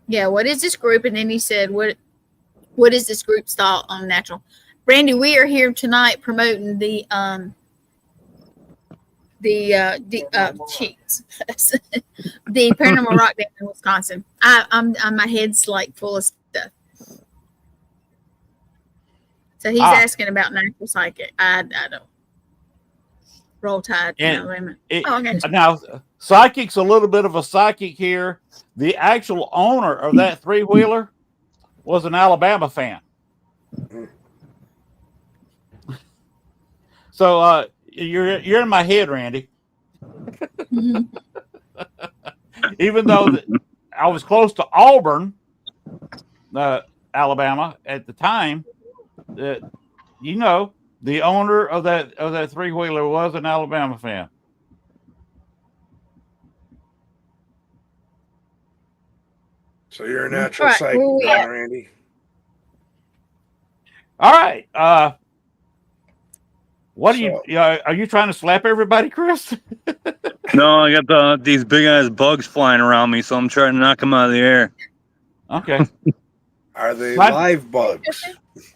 Yeah, what is this group? And then he said, what is this group's thought on natural? Randy, we are here tonight promoting the Paranormal Rockdown in Wisconsin. I'm my head's like full of stuff. So he's asking about natural psychic. I don't. Roll Tide. No, wait a minute. Now, psychic's a little bit of a psychic here. The actual owner of that 3-wheeler was an Alabama fan. So you're in my head, Randy. Even though I was close to Auburn, Alabama at the time, the owner of that 3-wheeler was an Alabama fan. So you're a natural psychic, Randy. All right. What are you trying to slap everybody, Chris? No, I got these big ass bugs flying around me, so I'm trying to knock them out of the air. Okay. Are they live bugs?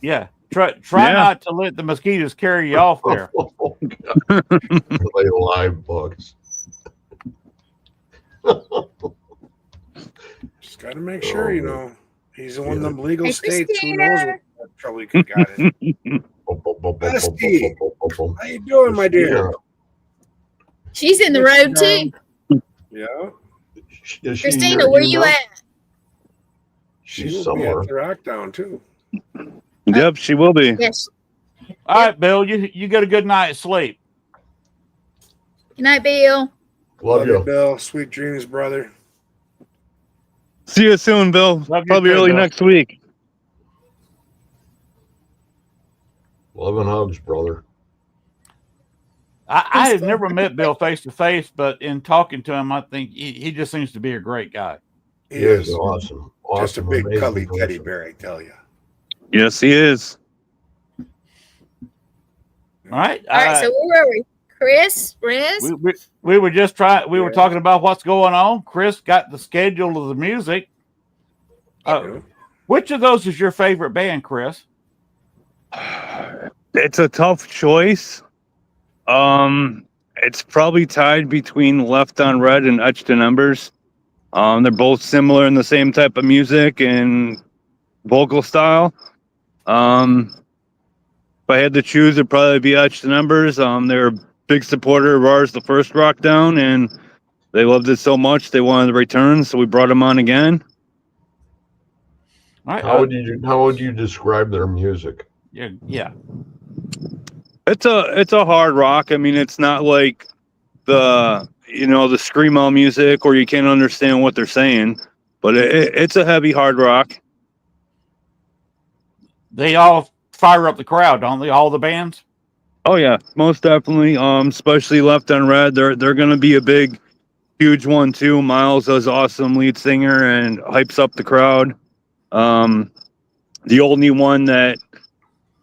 Yeah. Try not to let the mosquitoes carry you off there. Oh, God. They live bugs. Just got to make sure, he's in one of them legal states. Who knows what trouble he could got in. Bestie, how you doing, my dear? She's in the road too. Yeah. Christina, where you at? She's somewhere at the Rockdown too. Yep, she will be. Yes. All right, Bill, you get a good night's sleep. Good night, Bill. Love you, Bill. Sweet dreams, brother. See you soon, Bill. Probably early next week. Love and hugs, brother. I had never met Bill face to face, but in talking to him, I think he just seems to be a great guy. He is awesome. Just a awesome, big amazing cuddly teddy person. bear, I tell you. Yes, he is. All right. All right. So where were we? Chris, Riz. We were just trying. We were Yeah. talking about what's going on. Chris got the schedule of the music. Which of those is your favorite band, Chris? It's a tough choice. It's probably tied between Left on Red and Etched in Embers. They're both similar in the same type of music and vocal style. If I had to choose, it'd probably be Etched in Embers. They're a big supporter of ours, the first Rockdown, and they loved it so much they wanted to return, so we brought them on again. All right. How would you describe their music? Yeah. It's a hard rock. I mean, it's not like the screamo music where you can't understand what they're saying, but it's a heavy hard rock. They all fire up the crowd, don't they? All the bands. Oh yeah, most definitely. Especially Left on Red, they're gonna be a big, huge one too. Miles is awesome lead singer and hypes up the crowd. The only one that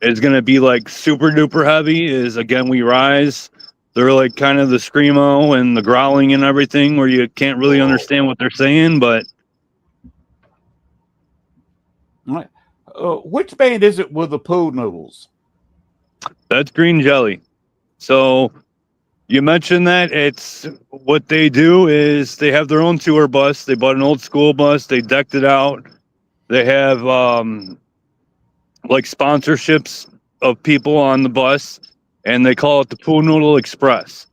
is gonna be like super duper heavy is Again We Rise. They're like kind of the screamo and the growling and everything where you can't really understand what they're saying, but. All right. Which band is it with the pool noodles? That's Green Jelly. So you mentioned that. It's what they do is they have their own tour bus. They bought an old school bus. They decked it out. They have like sponsorships of people on the bus, and they call it the Pool Noodle Express.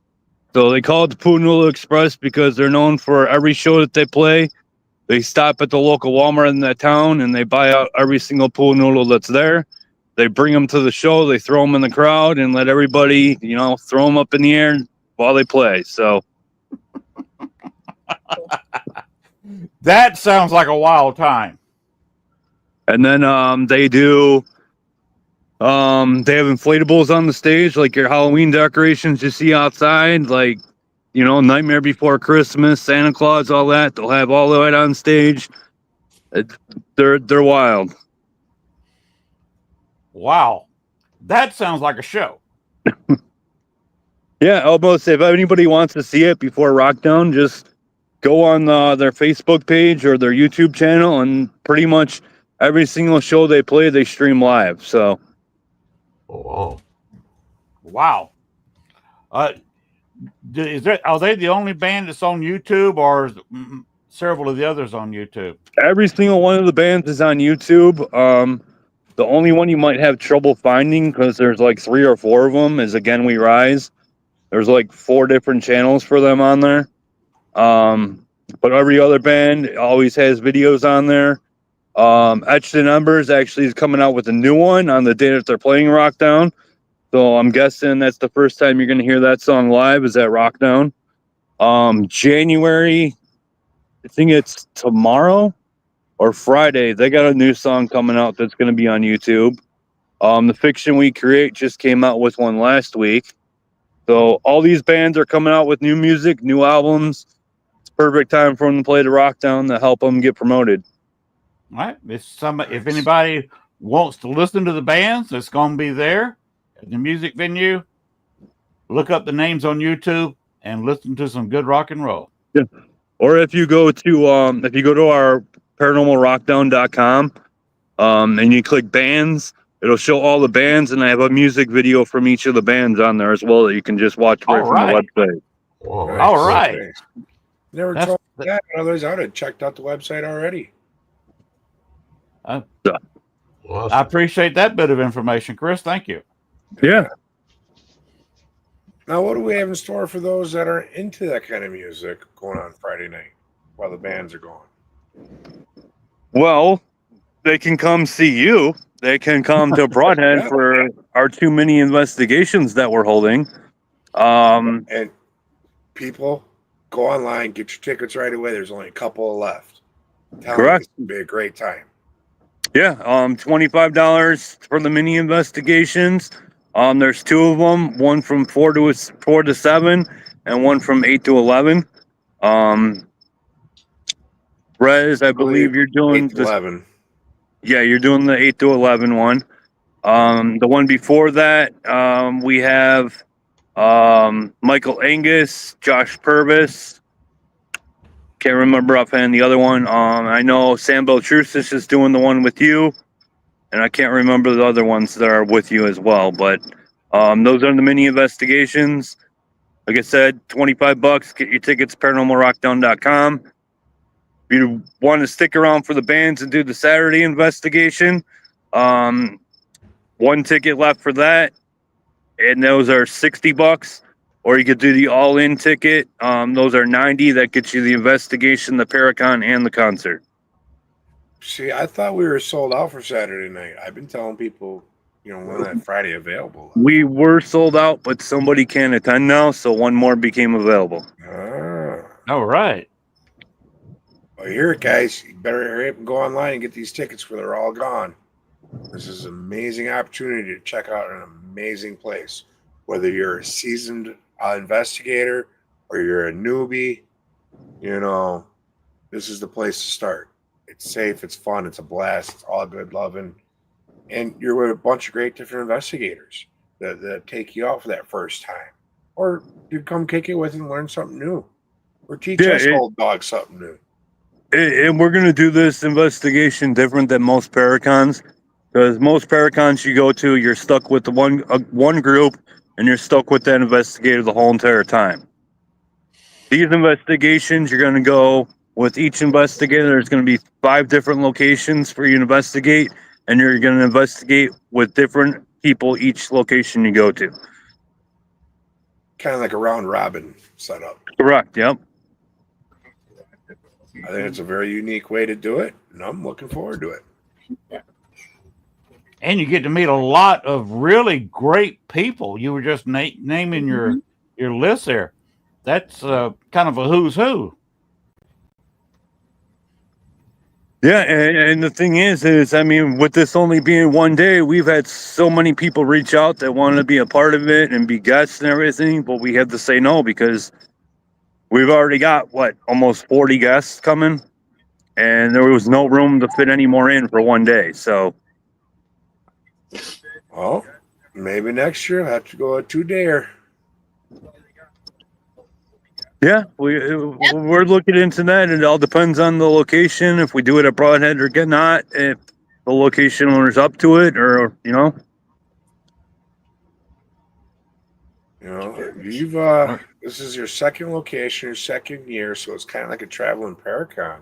So they call it the Pool Noodle Express because they're known for every show that they play. They stop at the local Walmart in that town and they buy out every single pool noodle that's there. They bring them to the show. They throw them in the crowd and let everybody, throw them up in the air while they play. So that sounds like a wild time. And then they do. They have inflatables on the stage, like your Halloween decorations you see outside, like. Nightmare Before Christmas, Santa Claus, all that. They'll have all of it on stage. They're wild. Wow. That sounds like a show. Yeah, almost. If anybody wants to see it before Rockdown, just go on their Facebook page or their YouTube channel, and pretty much every single show they play, they stream live. So. Oh, wow. Are they the only band that's on YouTube, or is several of the others on YouTube? Every single one of the bands is on YouTube. The only one you might have trouble finding, because there's like 3 or 4 of them, is Again We Rise. There's like 4 different channels for them on there. But every other band always has videos on there. Etched in Embers actually is coming out with a new one on the day that they're playing Rockdown. So I'm guessing that's the first time you're going to hear that song live is at Rockdown. January, I think it's tomorrow or Friday, they got a new song coming out that's going to be on YouTube. The Fiction We Create just came out with one last week. So all these bands are coming out with new music, new albums. It's perfect time for them to play the Rockdown to help them get promoted. All right. If anybody wants to listen to the bands, it's going to be there at the music venue. Look up the names on YouTube and listen to some good rock and roll. Yeah. Or if you go to our paranormalrockdown.com and you click bands, it'll show all the bands, and I have a music video from each of the bands on there as well that you can just watch right from the website. wow. Nice. All right. Okay. Never told me that. Otherwise, I would have checked out the website already. Awesome. I appreciate that bit of information, Chris. Thank you. Yeah. Now, what do we have in store for those that are into that kind of music going on Friday night while the bands are going? Well, they can come see you. They can come to Broadhead Yeah. for our 2 mini investigations that we're holding. And people, go online, get your tickets right away. There's only a couple left. Correct. It's going to be a great time. Yeah, $25 for the mini investigations. There's 2 of them, one from 4 to 7, and one from 8 to 11. Rez, I believe you're doing 8 to 11. Yeah, you're doing the 8 to 11 one. The one before that, we have Michael Angus, Josh Purvis. Can't remember offhand the other one. I know Sam Beltrusis is doing the one with you, and I can't remember the other ones that are with you as well. But those are the mini investigations. Like I said, $25. Get your tickets, paranormalrockdown.com. If you want to stick around for the bands and do the Saturday investigation, one ticket left for that, and those are $60. Or you could do the all-in ticket. Those are $90. That gets you the investigation, the Paracon, and the concert. See, I thought we were sold out for Saturday night. I've been telling people, when that Friday available. We were sold out, but somebody can attend now, so one more became available. All right. Well, you hear it, guys. You better hurry up and go online and get these tickets before they're all gone. This is an amazing opportunity to check out an amazing place. Whether you're a seasoned investigator or you're a newbie, this is the place to start. It's safe, it's fun, it's a blast, it's all good loving. And you're with a bunch of great different investigators that take you out for that first time. Or you come kick it with and learn something new. Or teach us old dogs something new. And we're going to do this investigation different than most Paracons. Because most Paracons you go to, you're stuck with the one group, and you're stuck with that investigator the whole entire time. These investigations, you're going to go with each investigator. There's going to be 5 different locations for you to investigate, and you're going to investigate with different people each location you go to. Kind of like a round robin setup. Correct, yep. I think it's a very unique way to do it, and I'm looking forward to it. And you get to meet a lot of really great people. You were just naming your list there. That's kind of a who's who. Yeah, and the thing is, I mean, with this only being one day, we've had so many people reach out that want to be a part of it and be guests and everything, but we had to say no because we've already got, almost 40 guests coming, and there was no room to fit any more in for one day, so... Well, maybe next year I'll have to go a 2-dayer. Yeah, we're looking into that. It all depends on the location. If we do it at Broadhead or not, if the location owner's up to it, or you've this is your second location, your second year, so it's kind of like a traveling Paracon.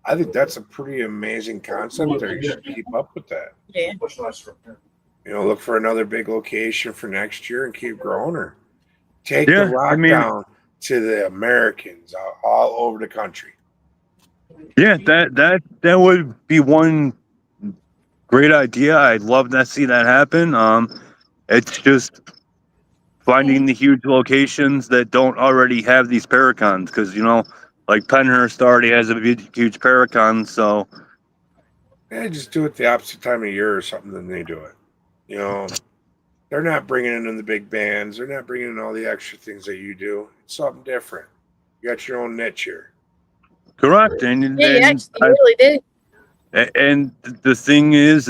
I think that's a pretty amazing concept there. You should keep up with that. Yeah. Look for another big location for next year and keep growing her. Take the Rockdown to the Americans all over the country. Yeah, that would be one great idea. I'd love to see that happen. It's just finding the huge locations that don't already have these Paracons, because like Penhurst already has a huge Paracon, so yeah, just do it the opposite time of year or something than they do it. They're not bringing in the big bands. They're not bringing in all the extra things that you do. It's something different. You got your own niche here. Correct. Yeah, you actually really do. And the thing is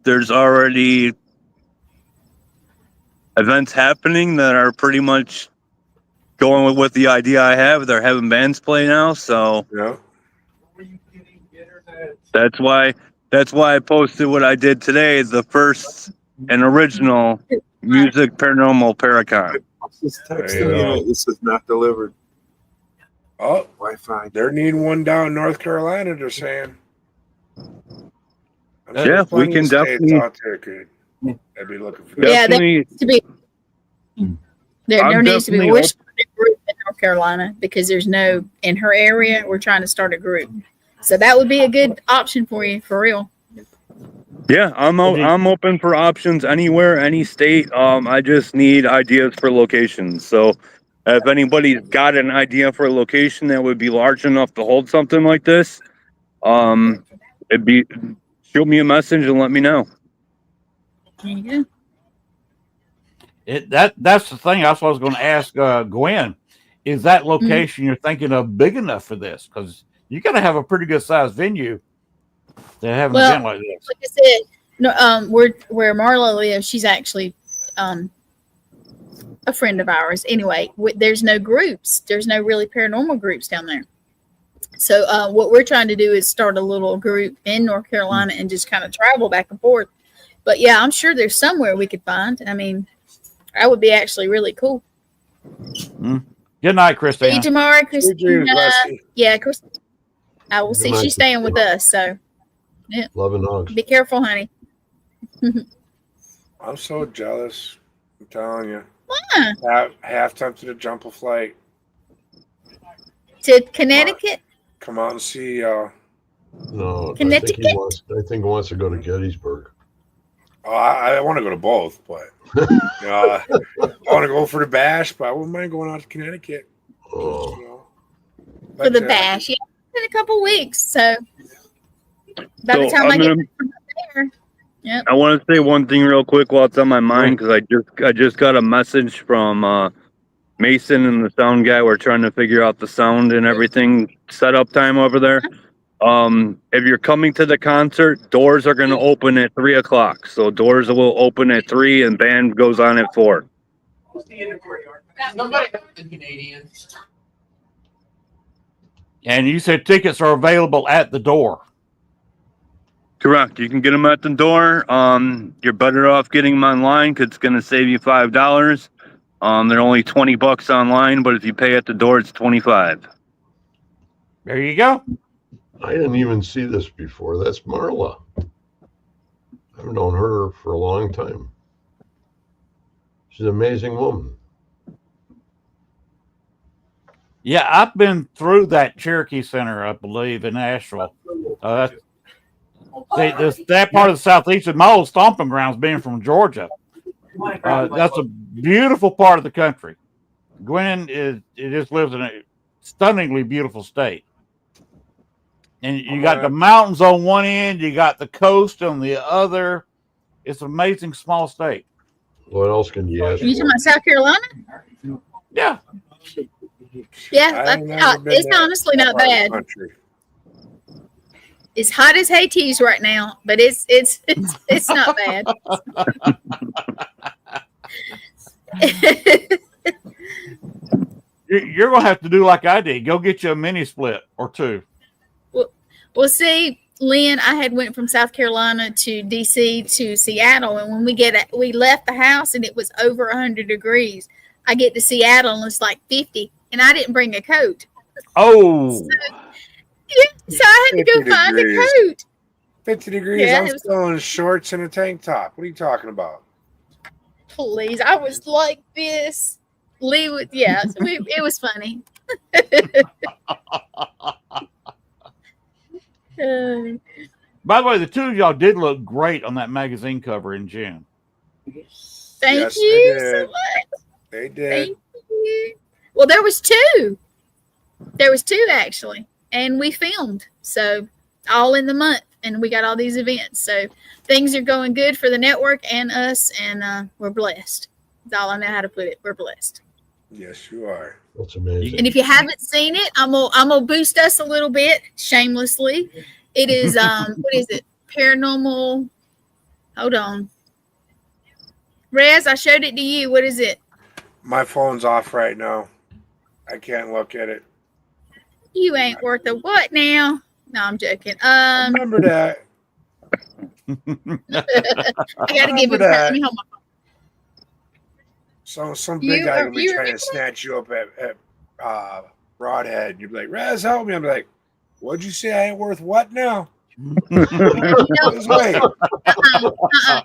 there's already events happening that are pretty much going with the idea I have. They're having bands play now, so yeah. That's why I posted what I did today, the first and original music paranormal Paracon. Just texting this is not delivered. Oh, Wi-Fi. They're needing one down in North Carolina, they're saying. Yeah, we can definitely out there could be looking for that. Yeah, there needs to be there needs to be a group in North Carolina, because there's no in her area. We're trying to start a group, so that would be a good option for you, for real. Yeah, I'm open for options anywhere, any state. I just need ideas for locations. So if anybody's got an idea for a location that would be large enough to hold something like this, shoot me a message and let me know. There you go. That's the thing. That's what I was going to ask Gwen. Is that location you're thinking of big enough for this? Because You got to have a pretty good sized venue to have an Well, event like this. like I said, no, where Marla lives, she's actually a friend of ours. Anyway, there's no groups. There's no really paranormal groups down there. So what we're trying to do is start a little group in North Carolina and just kind of travel back and forth. But yeah, I'm sure there's somewhere we could find. I mean, that would be actually really cool. Good night, Christina. See you tomorrow, Christina. Leslie. Yeah, Chris. I will see. night, She's staying with Christina. us, so yeah. Love and hugs. Be careful, honey. I'm so jealous. I'm telling you. Why? Half tempted to jump a flight. To Connecticut? Come out and see y'all. No, Connecticut? I think he wants to go to Gettysburg. Oh, I want to go to both, but I want to go for the bash, but I wouldn't mind going out to Connecticut. Oh, You know. For the But, bash. Yeah, in a couple weeks. So by the So time I I'm get gonna- back from up there. I want to say one thing real quick while it's on my mind because I just got a message from Mason and the sound guy. We're trying to figure out the sound and everything setup time over there. If you're coming to the concert, doors are going to open at 3:00. So doors will open at 3 and band goes on at 4. And you said tickets are available at the door. Correct. You can get them at the door. You're better off getting them online because it's going to save you $5. They're only $20 online, but if you pay at the door, it's $25. There you go. I didn't even see this before. That's Marla. I've known her for a long time. She's an amazing woman. Yeah, I've been through that Cherokee Center, I believe, in Asheville. That part of the Southeast is my old stomping grounds, being from Georgia. That's a beautiful part of the country. Gwen just lives in a stunningly beautiful state. And you got the mountains on one end, you got the coast on the other. It's an amazing small state. What else can you ask You talking for? about South Carolina? Yeah. Yeah, it's honestly not bad. It's hot as Hades right now, but it's not bad. You're going to have to do like I did. Go get you a mini split or two. Well, see, Len, I had went from South Carolina to DC to Seattle, and when we left the house and it was over 100 degrees. I get to Seattle and it's like 50, and I didn't bring a coat. Oh. So I had to go find a coat. 50 degrees. Yeah, I'm still in shorts and a tank top. What are you talking about? Please, I was like this. Lee with it was funny. By the way, the two of y'all did look great on that magazine cover in June. Thank you so much. They did. Thank you. Well, there was two. There was two actually, and we filmed so all in the month, and we got all these events. So things are going good for the network and us, and we're blessed. That's all I know how to put it. We're blessed. Yes, you are. That's amazing. And if you haven't seen it, I'm gonna boost us a little bit shamelessly. It is what is it? Paranormal. Hold on, Rez. I showed it to you. What is it? My phone's off right now. I can't look at it. You ain't worth a what now? No, I'm joking. Remember that. I gotta give it back. Let me hold my phone. Some big guy gonna be trying remember to snatch you up at Broadhead. You'd be like, Raz, help me. I'm like, what'd you say? I ain't worth what now? Just wait.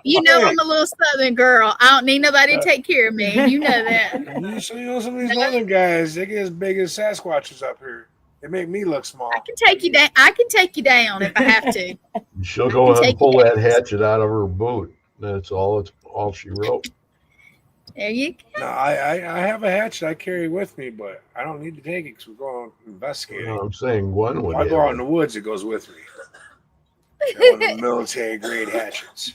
You know I'm a little Southern girl. I don't need nobody to take care of me. You know that. So you know some of these Northern guys, they get as big as Sasquatches up here. They make me look small. I can take you down. I can take you down if I have to. She'll go and pull that hatchet out of her boot. That's all she wrote. There you go. No, I have a hatchet I carry with me, but I don't need to take it because we're going to investigate. No, I'm saying Gwen would. If I go out in the woods, it goes with me. One of the military grade hatchets.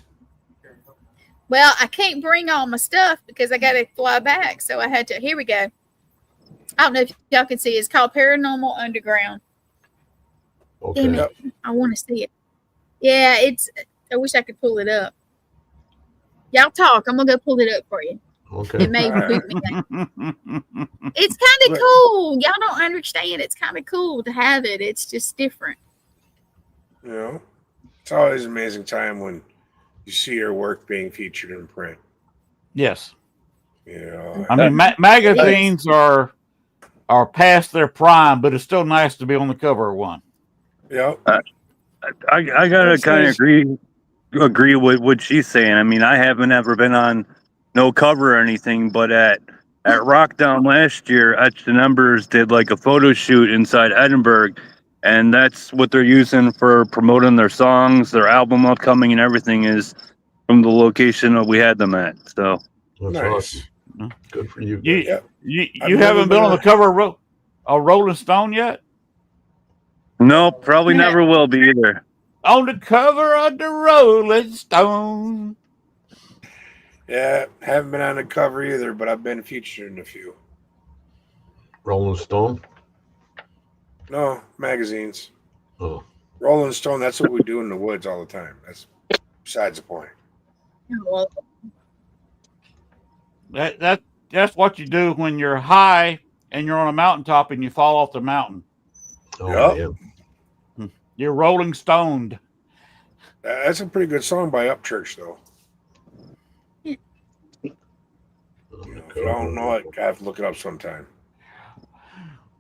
Well, I can't bring all my stuff because I got to fly back. So I had to. Here we go. I don't know if y'all can see. It's called Paranormal Underground. Damn Okay. it. I want to see it. Yeah, I wish I could pull it up. Y'all talk. I'm going to go pull it up for you. Okay. It may All right. boot me down. It's kind of cool. Y'all don't understand. It's kind of cool to have it. It's just different. You know, it's always an amazing time when you see your work being featured in print. Yes. You know, I mean, magazines are past their prime, but it's still nice to be on the cover of one. yep. I gotta That's kind nice. of agree with what she's saying. I mean, I haven't ever been on no cover or anything, but at Rockdown last year, Etched and Embers did like a photo shoot inside Edinburgh, and that's what they're using for promoting their songs, their album upcoming, and everything is from the location that we had them at. So That's Nice. awesome. Good for you guys. Yep. You I've never haven't been been on the cover of Rolling Stone yet? no, probably No. never will be either. On the cover of the Rolling Stone. Yeah, haven't been on the cover either, but I've been featured in a few. Rolling Stone. No, magazines. Oh, Rolling Stone, that's what we do in the woods all the time. That's besides the point. Well, That's what you do when you're high and you're on a mountaintop and you fall off the mountain. Yep. man. You're rolling stoned. That's a pretty good song by Upchurch, though. If you don't know it, I have to look it up sometime.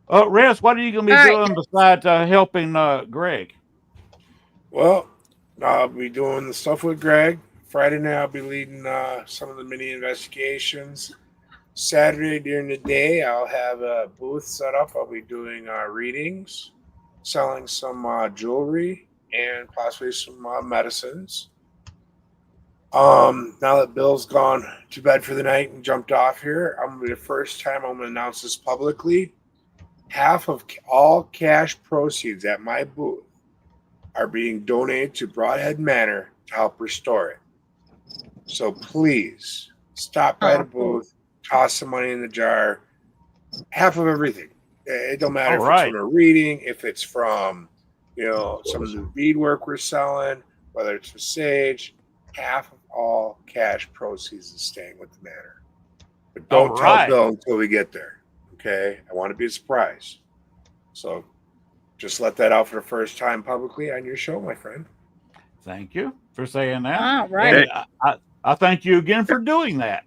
Rez, what are you going to be All right. doing besides helping Greg? Well, I'll be doing the stuff with Greg. Friday night, I'll be leading some of the mini investigations. Saturday during the day, I'll have a booth set up. I'll be doing readings, selling some jewelry, and possibly some medicines. Now that Bill's gone to bed for the night and jumped off here, I'm going to be the first time I'm going to announce this publicly. Half of all cash proceeds at my booth are being donated to Broadhead Manor to help restore it. So please stop by the booth, toss some money in the jar. Half of everything. It don't matter All if right. it's from a reading, if it's from, some of the beadwork we're selling, whether it's for sage. Half of all cash proceeds is staying with the manor. But don't All tell right. Bill until we get there. Okay? I want to be a surprise. So just let that out for the first time publicly on your show, my friend. Thank you for saying that. all right. And I thank you again for doing that.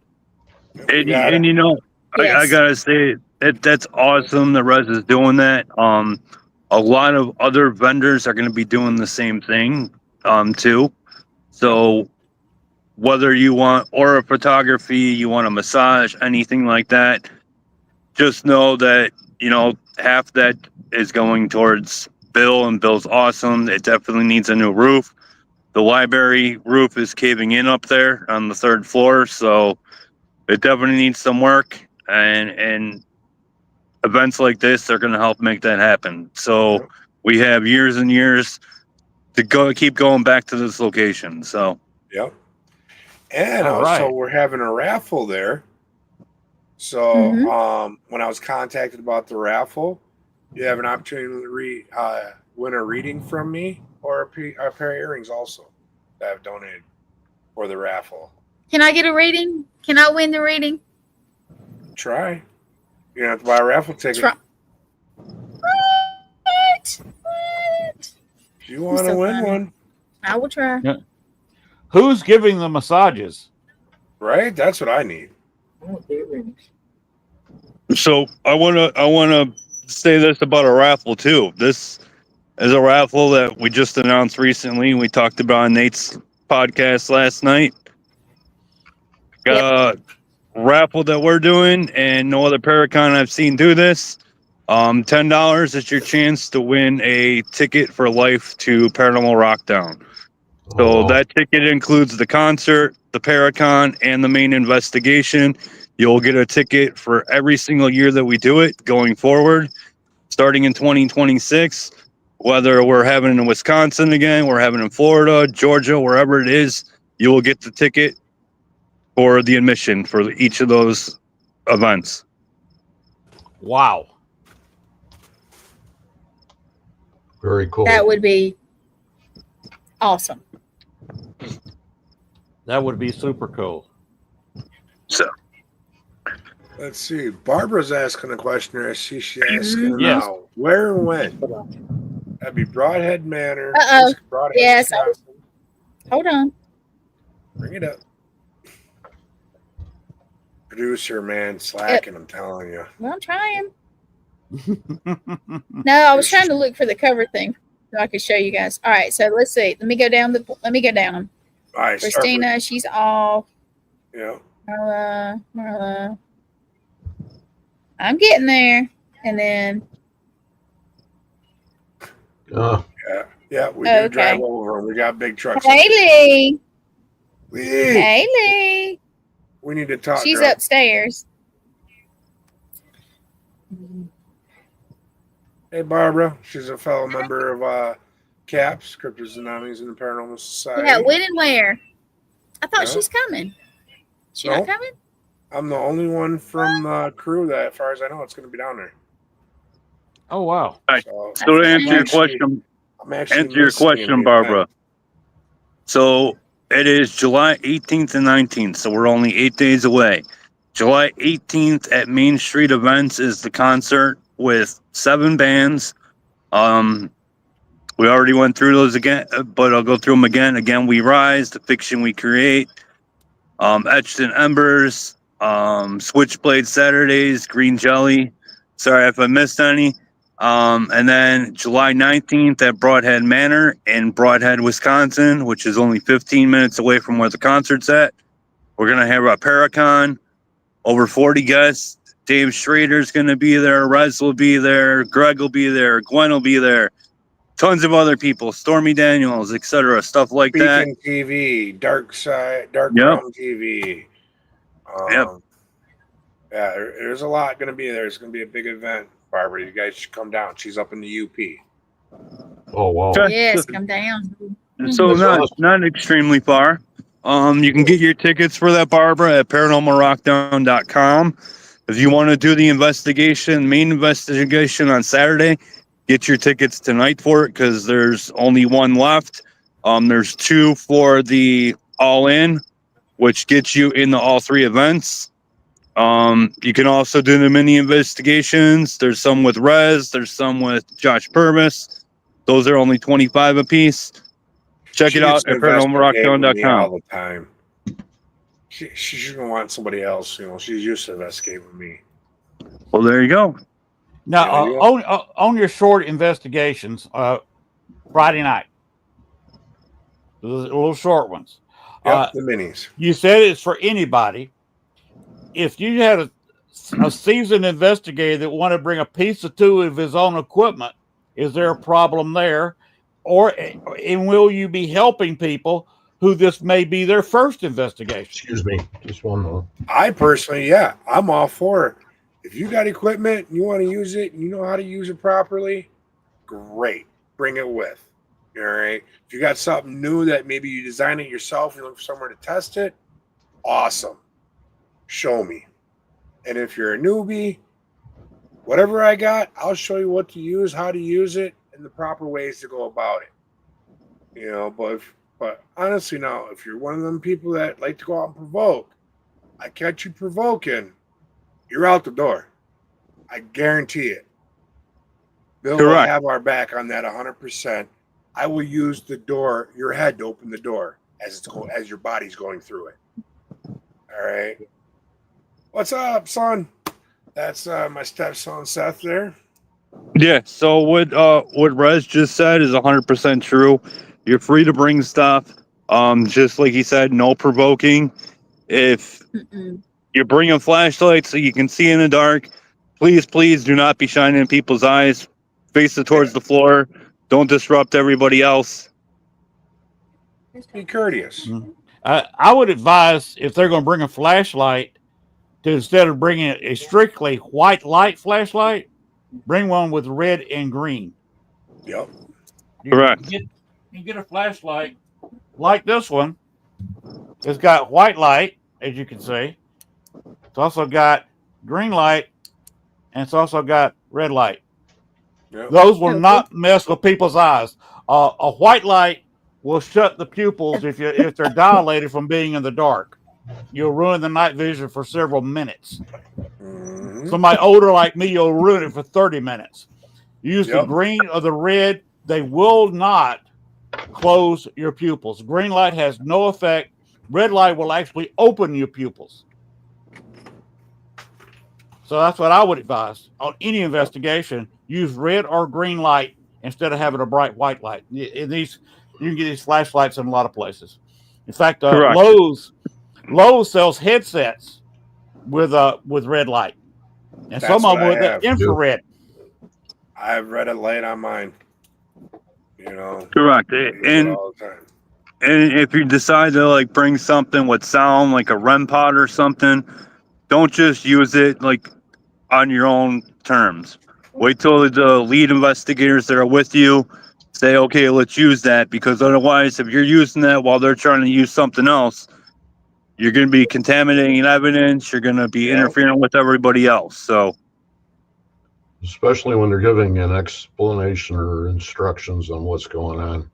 And got it. you know, I Yes. gotta say that's awesome that Rez is doing that. A lot of other vendors are going to be doing the same thing, too. So whether you want aura photography, you want a massage, anything like that, just know that half that is going towards Bill, and Bill's awesome. It definitely needs a new roof. The library roof is caving in up there on the 3rd floor, so it definitely needs some work, and events like this are going to help make that happen. So we have years and years to keep going back to this location. So Yep. And All also right. we're having a raffle there. So when I was contacted about the raffle, you have an opportunity to win a reading from me or a pair of earrings also that I've donated for the raffle. Can I get a reading? Can I win the reading? Try. You don't have to buy a raffle ticket. Try. What? If you want to so win funny. one, I will try. Who's giving the massages? right? That's what I need. So I wanna say this about a raffle too. This is a raffle that we just announced recently. We talked about on Nate's podcast last night. Got a raffle that we're doing, and no other Paracon I've seen do this. $10 is your chance to win a ticket for life to Paranormal Rockdown. So that ticket includes the concert, the Paracon, and the main investigation. You'll get a ticket for every single year that we do it going forward, starting in 2026. Whether we're having it in Wisconsin again, we're having it in Florida, Georgia, wherever it is, you will get the ticket for the admission for each of those events. Wow. Very cool. That would be awesome. That would be super cool. So Let's see. Barbara's asking a question here. I see she's asking Yes. now. Where and when? That'd be Broadhead Manor. Uh-oh. Broadhead, Yes. Wisconsin. Hold on. Bring it up. Producer, man, slacking, I'm telling you. Well, I'm trying. No, I was trying to look for the cover thing so I could show you guys. All right, so let's see. Let me go down. All right, Christina, she's off. Yeah. Marla. I'm getting there. And then Yeah, we Okay. do drive over. We got big trucks. Haley. We Haley. need to talk. She's girl. upstairs. Hey, Barbara. She's a fellow member of CAPS, Cryptids Anonymous in the Paranormal Society. Yeah, when and where? I thought Yeah. she's coming. She No. not coming? I'm the only one from the crew that, as far as I know, it's going to be down there. Oh, wow. So, to answer your actually- question, I'm actually answer your listening question, in the Barbara. event. So it is July 18th and 19th, so we're only 8 days away. July 18th at Main Street Events is the concert with 7 bands. We already went through those again, but I'll go through them again. Again, We Rise, The Fiction We Create, Etched in Embers, Switchblade Saturdays, Green Jelly. Sorry if I missed any. And then July 19th at Broadhead Manor in Broadhead, Wisconsin, which is only 15 minutes away from where the concert's at. We're going to have a Paracon, over 40 guests. Dave Schrader's going to be there. Rez will be there. Greg will be there. Gwen will be there. Tons of other people, Stormy Daniels, etc. Stuff like that. Beacon TV, Dark Yep. Ground TV. Yep. Yeah, there's a lot going to be there. It's going to be a big event, Barbara. You guys should come down. She's up in the UP. Oh, wow. Okay. Yes, come down. So That's not extremely far. You can get your tickets for that, Barbara, at paranormalrockdown.com. If you want to do the main investigation on Saturday, get your tickets tonight for it because there's only one left. There's 2 for the all-in, which gets you into all 3 events. You can also do the mini investigations. There's some with Rez. There's some with Josh Purvis. Those are only $25 a piece. Check She it out used to at investigate with me paranormalrockdown.com. all the time. She's going to want somebody else. You know, she's used to investigate with me. Well, there you go. Now, Yeah, on your short investigations, Friday night, the little short ones. Yep, the minis. You said it's for anybody. If you had a seasoned investigator that want to bring a piece or 2 of his own equipment, is there a problem there? And will you be helping people who this may be their first investigation? Excuse me. Just one more. I personally, yeah, I'm all for it. If you got equipment and you want to use it and you know how to use it properly, great. Bring it with. All right. If you got something new that maybe you design it yourself, you look for somewhere to test it, awesome. Show me. And if you're a newbie, whatever I got, I'll show you what to use, how to use it, and the proper ways to go about it. You know, but honestly now, if you're one of them people that like to go out and provoke, I catch you provoking, you're out the door. I guarantee it. Bill will have our back on that 100%. I will use the door, your head, to open the door as your body's going through it. All right. What's up, son? That's my stepson Seth there. Yeah. So what Rez just said is 100% true. You're free to bring stuff. Just like he said, no provoking. If you're bringing flashlights so you can see in the dark, please do not be shining in people's eyes. Face it towards the floor. Don't disrupt everybody else. Be courteous. I would advise, if they're going to bring a flashlight, to instead of bringing a strictly white light flashlight, bring one with red and green. Yep. Correct. You get a flashlight like this one. It's got white light, as you can see. It's also got green light, and it's also got red light. Yep. Those will not mess with people's eyes. A white light will shut the pupils if they're dilated from being in the dark. You'll ruin the night vision for several minutes. Mhm. Somebody older like me, you'll ruin it for 30 minutes. Use the Yep. green or the red. They will not close your pupils. Green light has no effect. Red light will actually open your pupils. So that's what I would advise on any investigation. Use red or green light instead of having a bright white light. In these, you can get these flashlights in a lot of places. In fact, Correct. Lowe's sells headsets with red light, and That's some of what them I with have. the infrared. I have red light on mine. You know, Correct. I use it And all the time. And if you decide to like bring something with sound, like a REM pod or something, don't just use it like on your own terms. Wait till the lead investigators that are with you say, okay, let's use that, because otherwise, if you're using that while they're trying to use something else, you're going to be contaminating evidence. You're going to be interfering with everybody else. So, especially when they're giving an explanation or instructions on what's going on.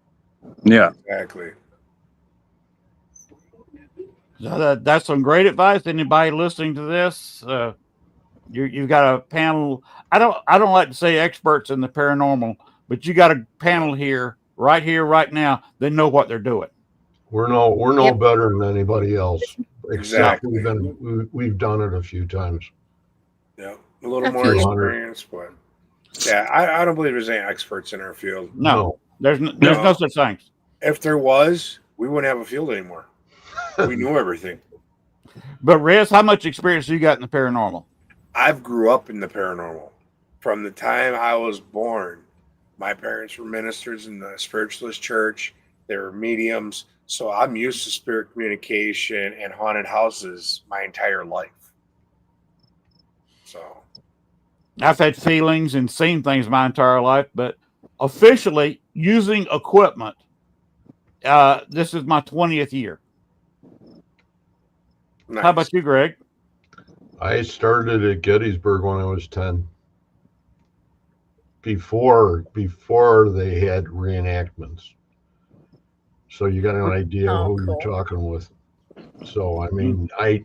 yeah. Exactly. So that's some great advice. Anybody listening to this, you've got a panel. I don't like to say experts in the paranormal, but you got a panel here, right now. They know what they're doing. We're no Yep. better than anybody else. Except Exactly. we've done it a few times. Yeah, a little A more few. experience, but yeah, I don't believe there's any experts in our field. No. There's no such thing. If there was, we wouldn't have a field anymore. We knew everything. But Rez, how much experience you got in the paranormal? I've grew up in the paranormal. From the time I was born, my parents were ministers in the spiritualist church. They were mediums. So I'm used to spirit communication and haunted houses my entire life. So I've had feelings and seen things my entire life, but officially using equipment, this is my 20th year. nice. How about you, Greg? I started at Gettysburg when I was 10. Before they had reenactments. So you got an idea who you're talking with. So I mean, I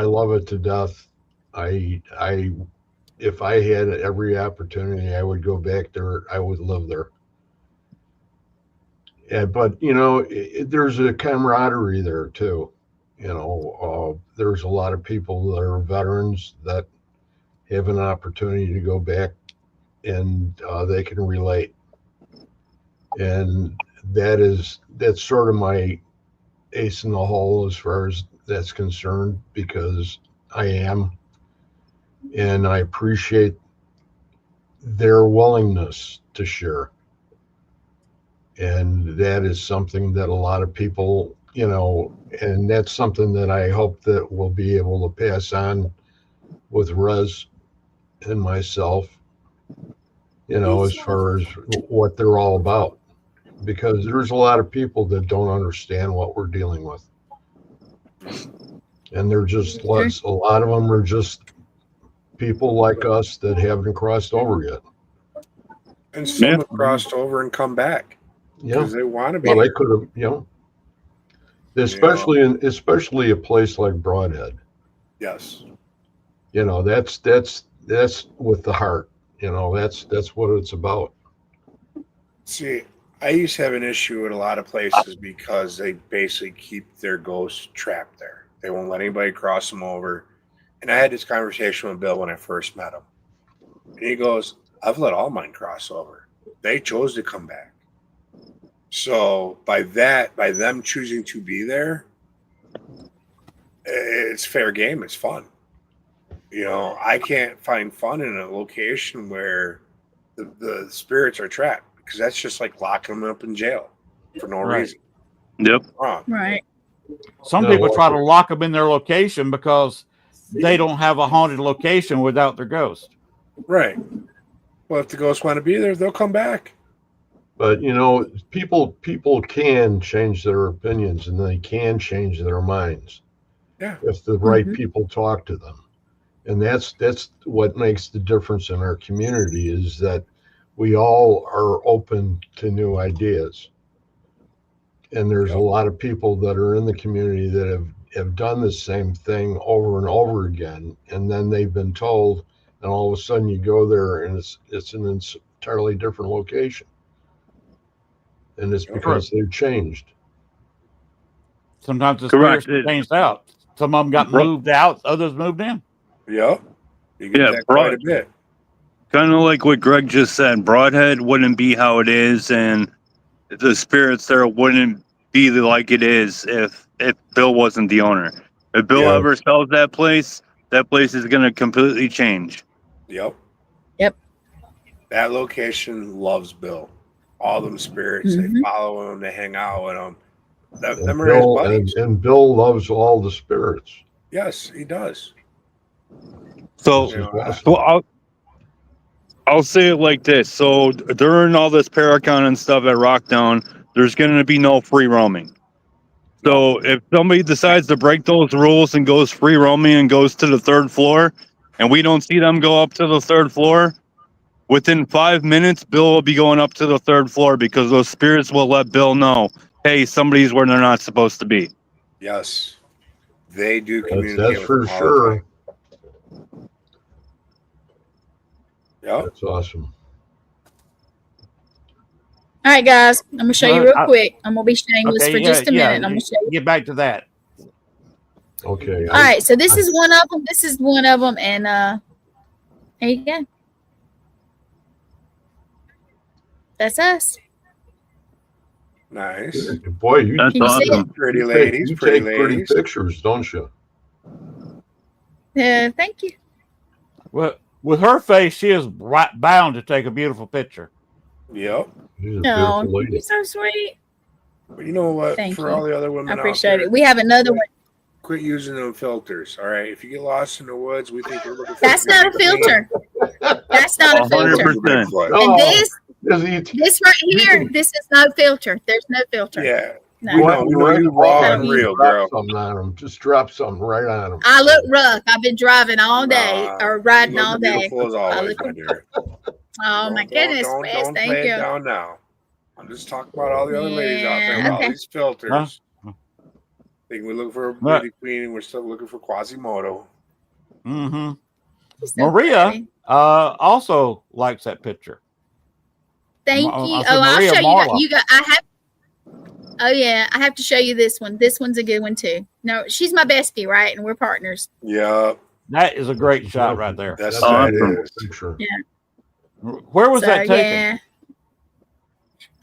love it to death. If I had every opportunity, I would go back there. I would live there. Yeah, but you know, there's a camaraderie there too. You know, there's a lot of people that are veterans that have an opportunity to go back, and they can relate. And that's sort of my ace in the hole as far as that's concerned, because I am, and I appreciate their willingness to share. And that is something that a lot of people, you know, and that's something that I hope that we'll be able to pass on with Rez and myself, you know, as far as what they're all about. Because there's a lot of people that don't understand what we're dealing with. And they're just, a lot of them are just people like us that haven't crossed over yet. And some have crossed over and come back. Because they want to be. Well, they could have, you know, especially a place like Broadhead. Yes. You know, that's with the heart. You know, that's what it's about. See, I used to have an issue with a lot of places because they basically keep their ghosts trapped there. They won't let anybody cross them over. And I had this conversation with Bill when I first met him. And he goes, I've let all mine cross over. They chose to come back. So by them choosing to be there, it's fair game. It's fun. You know, I can't find fun in a location where the spirits are trapped, because that's just like locking them up in jail for no reason. Yep. Wrong. Right. Some people try to lock them in their location because they don't have a haunted location without their ghost. Right. Well, if the ghosts want to be there, they'll come back. But you know, people can change their opinions, and they can change their minds. Yeah. If the right people talk to them. And that's what makes the difference in our community, is that we all are open to new ideas. And there's a lot of people that are in the community that have done the same thing over and over again. And then they've been told, and all of a sudden you go there and it's an entirely different location. And it's because they've changed. Sometimes the spirits changed out. Some of them got moved out, others moved in. Yep. You get that quite a bit. Kind of like what Greg just said. Broadhead wouldn't be how it is, and the spirits there wouldn't be like it is if Bill wasn't the owner. If Bill ever sells that place is going to completely change. Yep. Yep. That location loves Bill. All them spirits, they follow him, they hang out with him. And Bill loves all the spirits. Yes, he does. So I'll say it like this. So during all this Paracon and stuff at Rockdown, there's going to be no free roaming. So if somebody decides to break those rules and goes free roaming and goes to the 3rd floor, and we don't see them go up to the 3rd floor, within 5 minutes, Bill will be going up to the 3rd floor, because those spirits will let Bill know, hey, somebody's where they're not supposed to be. Yes. They do communicate. That's for sure. Yeah. That's awesome. All right, guys. I'm gonna show you real quick. I'm gonna be shameless for just a minute. I'm gonna show you. Get back to that. Okay. All right. So this is one of them. This is one of them, and there you go. That's us. Nice. Boy, you That's awesome. Pretty ladies. You take pretty pictures, don't you? Thank you. Well, with her face, she is bound to take a beautiful picture. Yep. Oh, you're so sweet. But you know what? Thank For you. all the other women, I appreciate it. We have another one. Quit using them filters. All right. If you get lost in the woods, we think we're looking for. That's not a filter. That's not a filter. 100%. And this right here, this is no filter. There's no filter. Yeah. No. We know you raw and real, girl. Something on them. Just drop something right on them. I look rough. I've been driving all day or riding all day. As always, my dear. Oh my goodness, Wes, don't thank play you. it down now. I'm just talking about all the other ladies out there with all these filters. Think we're looking for a beauty queen, and we're still looking for Quasimodo. Mm-hmm. Maria also likes that picture. Thank you. Oh, I'll show you that. You got. I have. Oh yeah, I have to show you this one. This one's a good one too. No, she's my bestie, right? And we're partners. Yeah, that is a great shot right there. That's awesome. Yeah. Where was that taken?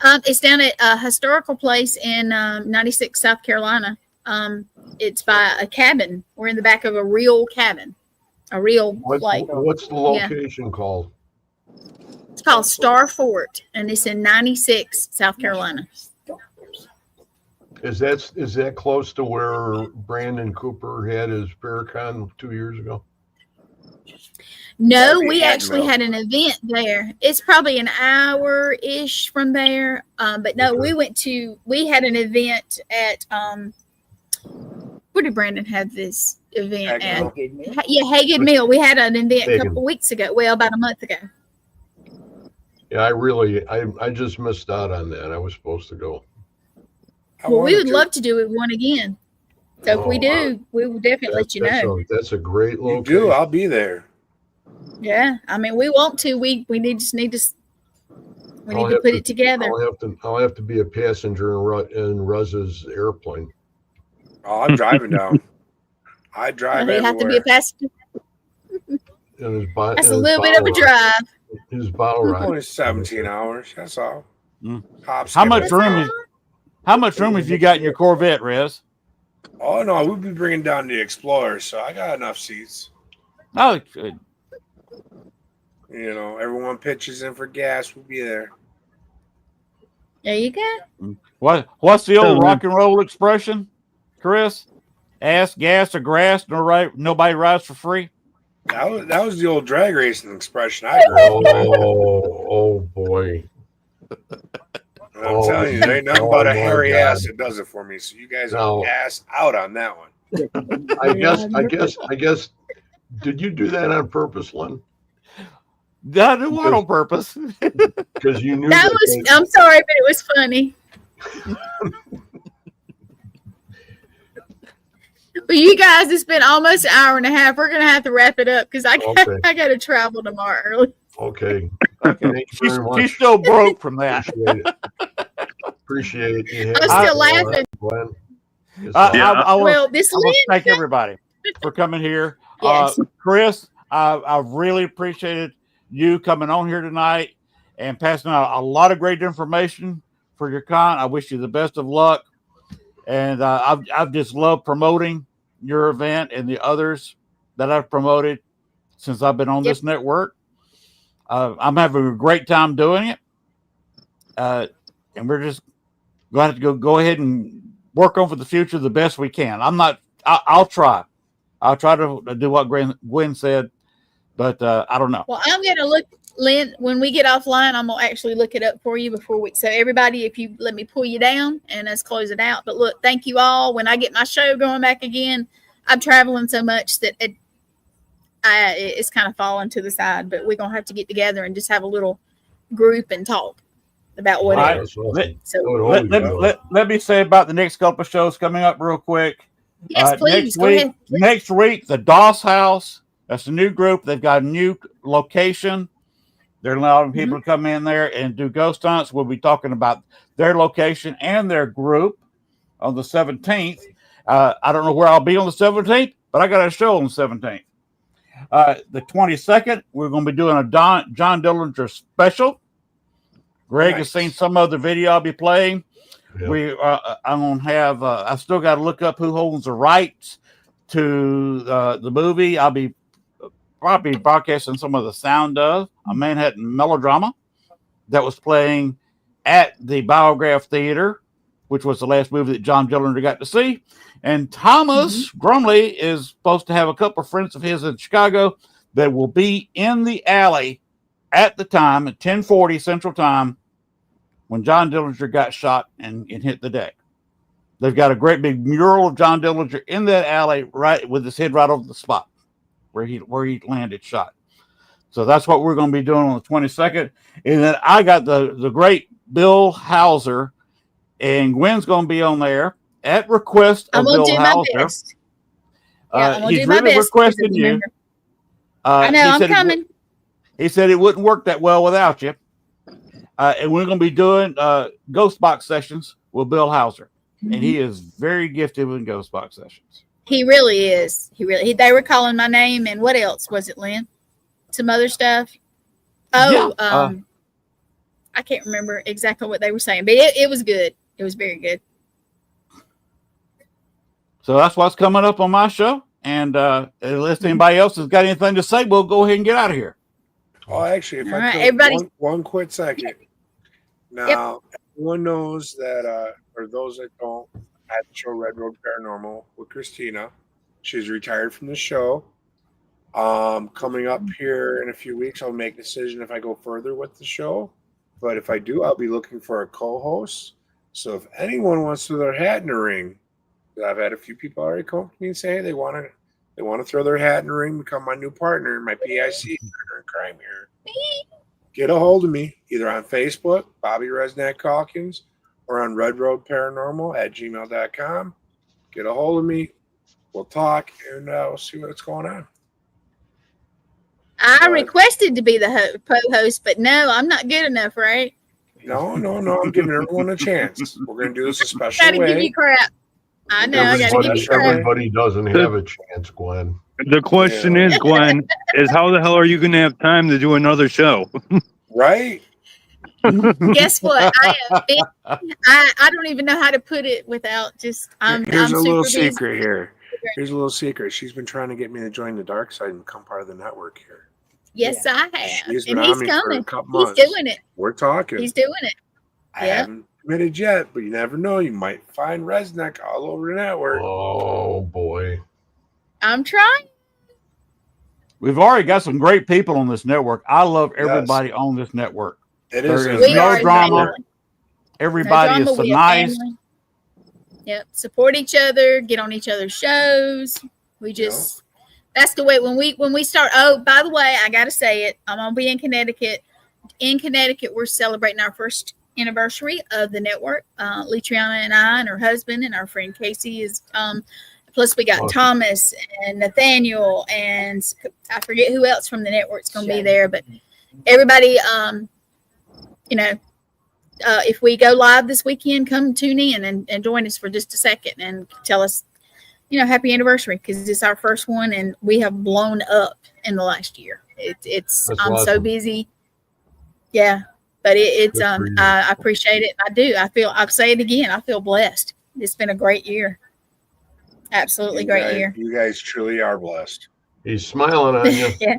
Yeah. It's down at a historical place in 96 South Carolina. It's by a cabin. We're in the back of a real cabin, a real What's the location called? It's called Star Fort, and it's in 96 South Carolina. Is that close to where Brandon Cooper had his Paracon 2 years ago? No, we actually had an event there. It's probably an hour-ish from there. But no, we had an event at, where did Brandon have this event at? Yeah, Hagen Mill. We had an event a couple weeks ago. Well, about a month ago. Yeah, I just missed out on that. I was supposed to go. Well, we would love to do it one again. So if we do, we will definitely let you know. That's a great location. You do, I'll be there. Yeah, I mean, we want to. We need to put it together. I'll have to be a passenger in Rez's airplane. Oh, I'm driving down. I drive. You have to be a passenger. That's a little bit of a drive. His bottle ride. Only 17 hours. That's all. How much room have you got in your Corvette, Rez? Oh no, we'll be bringing down the Explorer, so I got enough seats. Oh, good. You know, everyone pitches in for gas. We'll be there. There you go. What's the old rock and roll expression, Chris? Ass, gas, or grass. Nobody rides for free. That was the old drag racing expression I heard. Oh boy. I'm telling you, there ain't nothing but a hairy ass that does it for me. So you guys are ass out on that one. I guess Did you do that on purpose, Len? I do what on purpose? Because you knew That was. I'm sorry, but it was funny. But you guys, it's been almost an hour and a half. We're gonna have to wrap it up because I got to travel tomorrow early. Okay. Thank you very much. She's still broke from that. Appreciate it. I'm still laughing. Glenn. I want this to thank everybody for coming here. Yes. Chris, I really appreciated you coming on here tonight and passing out a lot of great information for your con. I wish you the best of luck. And I've just loved promoting your event and the others that I've promoted since I've been on this network. I'm having a great time doing it. And we're just going to have to go ahead and work on for the future the best we can. I'll try. I'll try to do what Gwen said, but I don't know. Well, I'm going to look, Len, when we get offline, I'm going to actually look it up for you before so everybody, if you let me pull you down and let's close it out. But look, thank you all. When I get my show going back again, I'm traveling so much that it's kind of falling to the side, but we're going to have to get together and just have a little group and talk about what it is. Let me say about the next couple of shows coming up real quick. Yes, please. Go ahead. Next week, the Doss House. That's a new group. They've got a new location. They're allowing people to come in there and do ghost hunts. We'll be talking about their location and their group on the 17th. I don't know where I'll be on the 17th, but I got a show on the 17th. The 22nd, we're going to be doing a John Dillinger special. Greg has seen some of the video I'll be playing. Yep. I'm going to have, I still got to look up who holds the rights to the movie. I'll be probably broadcasting some of the sound of a Manhattan melodrama that was playing at the Biograph Theater, which was the last movie that John Dillinger got to see. And Thomas Grumley is supposed to have a couple of friends of his in Chicago that will be in the alley at the time at 10:40 Central Time when John Dillinger got shot and hit the deck. They've got a great big mural of John Dillinger in that alley, right with his head right over the spot where he landed shot. So that's what we're going to be doing on the 22nd. And then I got the great Bill Hauser, and Gwen's going to be on there at request of Bill Hauser. He's really requesting you. I know, I'm coming. He said it wouldn't work that well without you. And we're going to be doing ghost box sessions with Bill Hauser. And he is very gifted with ghost box sessions. He really is. They were calling my name, and what else was it, Len? Some other stuff. Oh, yeah. I can't remember exactly what they were saying, but it was good. It was very good. So that's what's coming up on my show. And unless anybody else has got anything to say, we'll go ahead and get out of here. Oh, actually, if I could, one quick second. Now, everyone knows that, or those that don't, I had the show Red Road Paranormal with Christina. She's retired from the show. Coming up here in a few weeks, I'll make a decision if I go further with the show. But if I do, I'll be looking for a co-host. So if anyone wants to throw their hat in the ring, I've had a few people already come to me and say, hey, they want to throw their hat in the ring, become my new partner, my PIC partner in crime here. Get a hold of me either on Facebook, Bobbie RezNeck Calkins, or on redroadparanormal@gmail.com. Get a hold of me. We'll talk and we'll see what's going on. I requested to be the co-host, but no, I'm not good enough, right? No. I'm giving everyone a chance. We're going to do this a special way. I got to give you crap. I know. I got to give you crap. Everybody doesn't have a chance, Gwen. The question is, Gwen, is how the hell are you going to have time to do another show? Right? Guess what? I don't even know how to put it without just. Here's a little secret here. Here's a little secret. She's been trying to get me to join the dark side and become part of the network here. Yes, I have. And he's coming. He's doing it. We're talking. He's doing it. I haven't committed yet, but you never know. You might find RezNeck all over the network. Oh, boy. I'm trying. We've already got some great people on this network. I love everybody on this network. It is. There is no drama. Everybody is so nice. Yep. Support each other. Get on each other's shows. We just That's the way when we start. Oh, by the way, I gotta say it. I'm gonna be in Connecticut. In Connecticut, we're celebrating our first anniversary of the network. Litriana and I and her husband and our friend Casey is. Plus, we got Thomas and Nathaniel and I forget who else from the network's gonna be there, but everybody. If we go live this weekend, come tune in and join us for just a second and tell us, happy anniversary, because it's our first one and we have blown up in the last year. I'm awesome. So busy. Yeah, but I appreciate it. I do. I'll say it again. I feel blessed. It's been a great year. Absolutely great year. You guys truly are blessed. He's smiling on you. Yeah.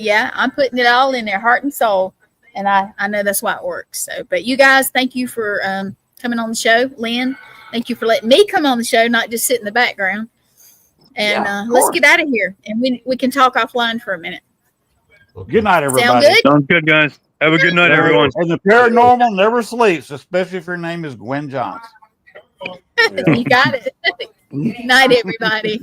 Yeah, I'm putting it all in there, heart and soul, and I know that's why it works. So, but you guys, thank you for coming on the show. Len, thank you for letting me come on the show, not just sit in the background. And let's get out of here, and we can talk offline for a minute. Good night, everybody. Sound good? Sounds good, guys. Have a good night, everyone. And the paranormal never sleeps, especially if her name is Gwen Johnson. You got it. Good night, everybody.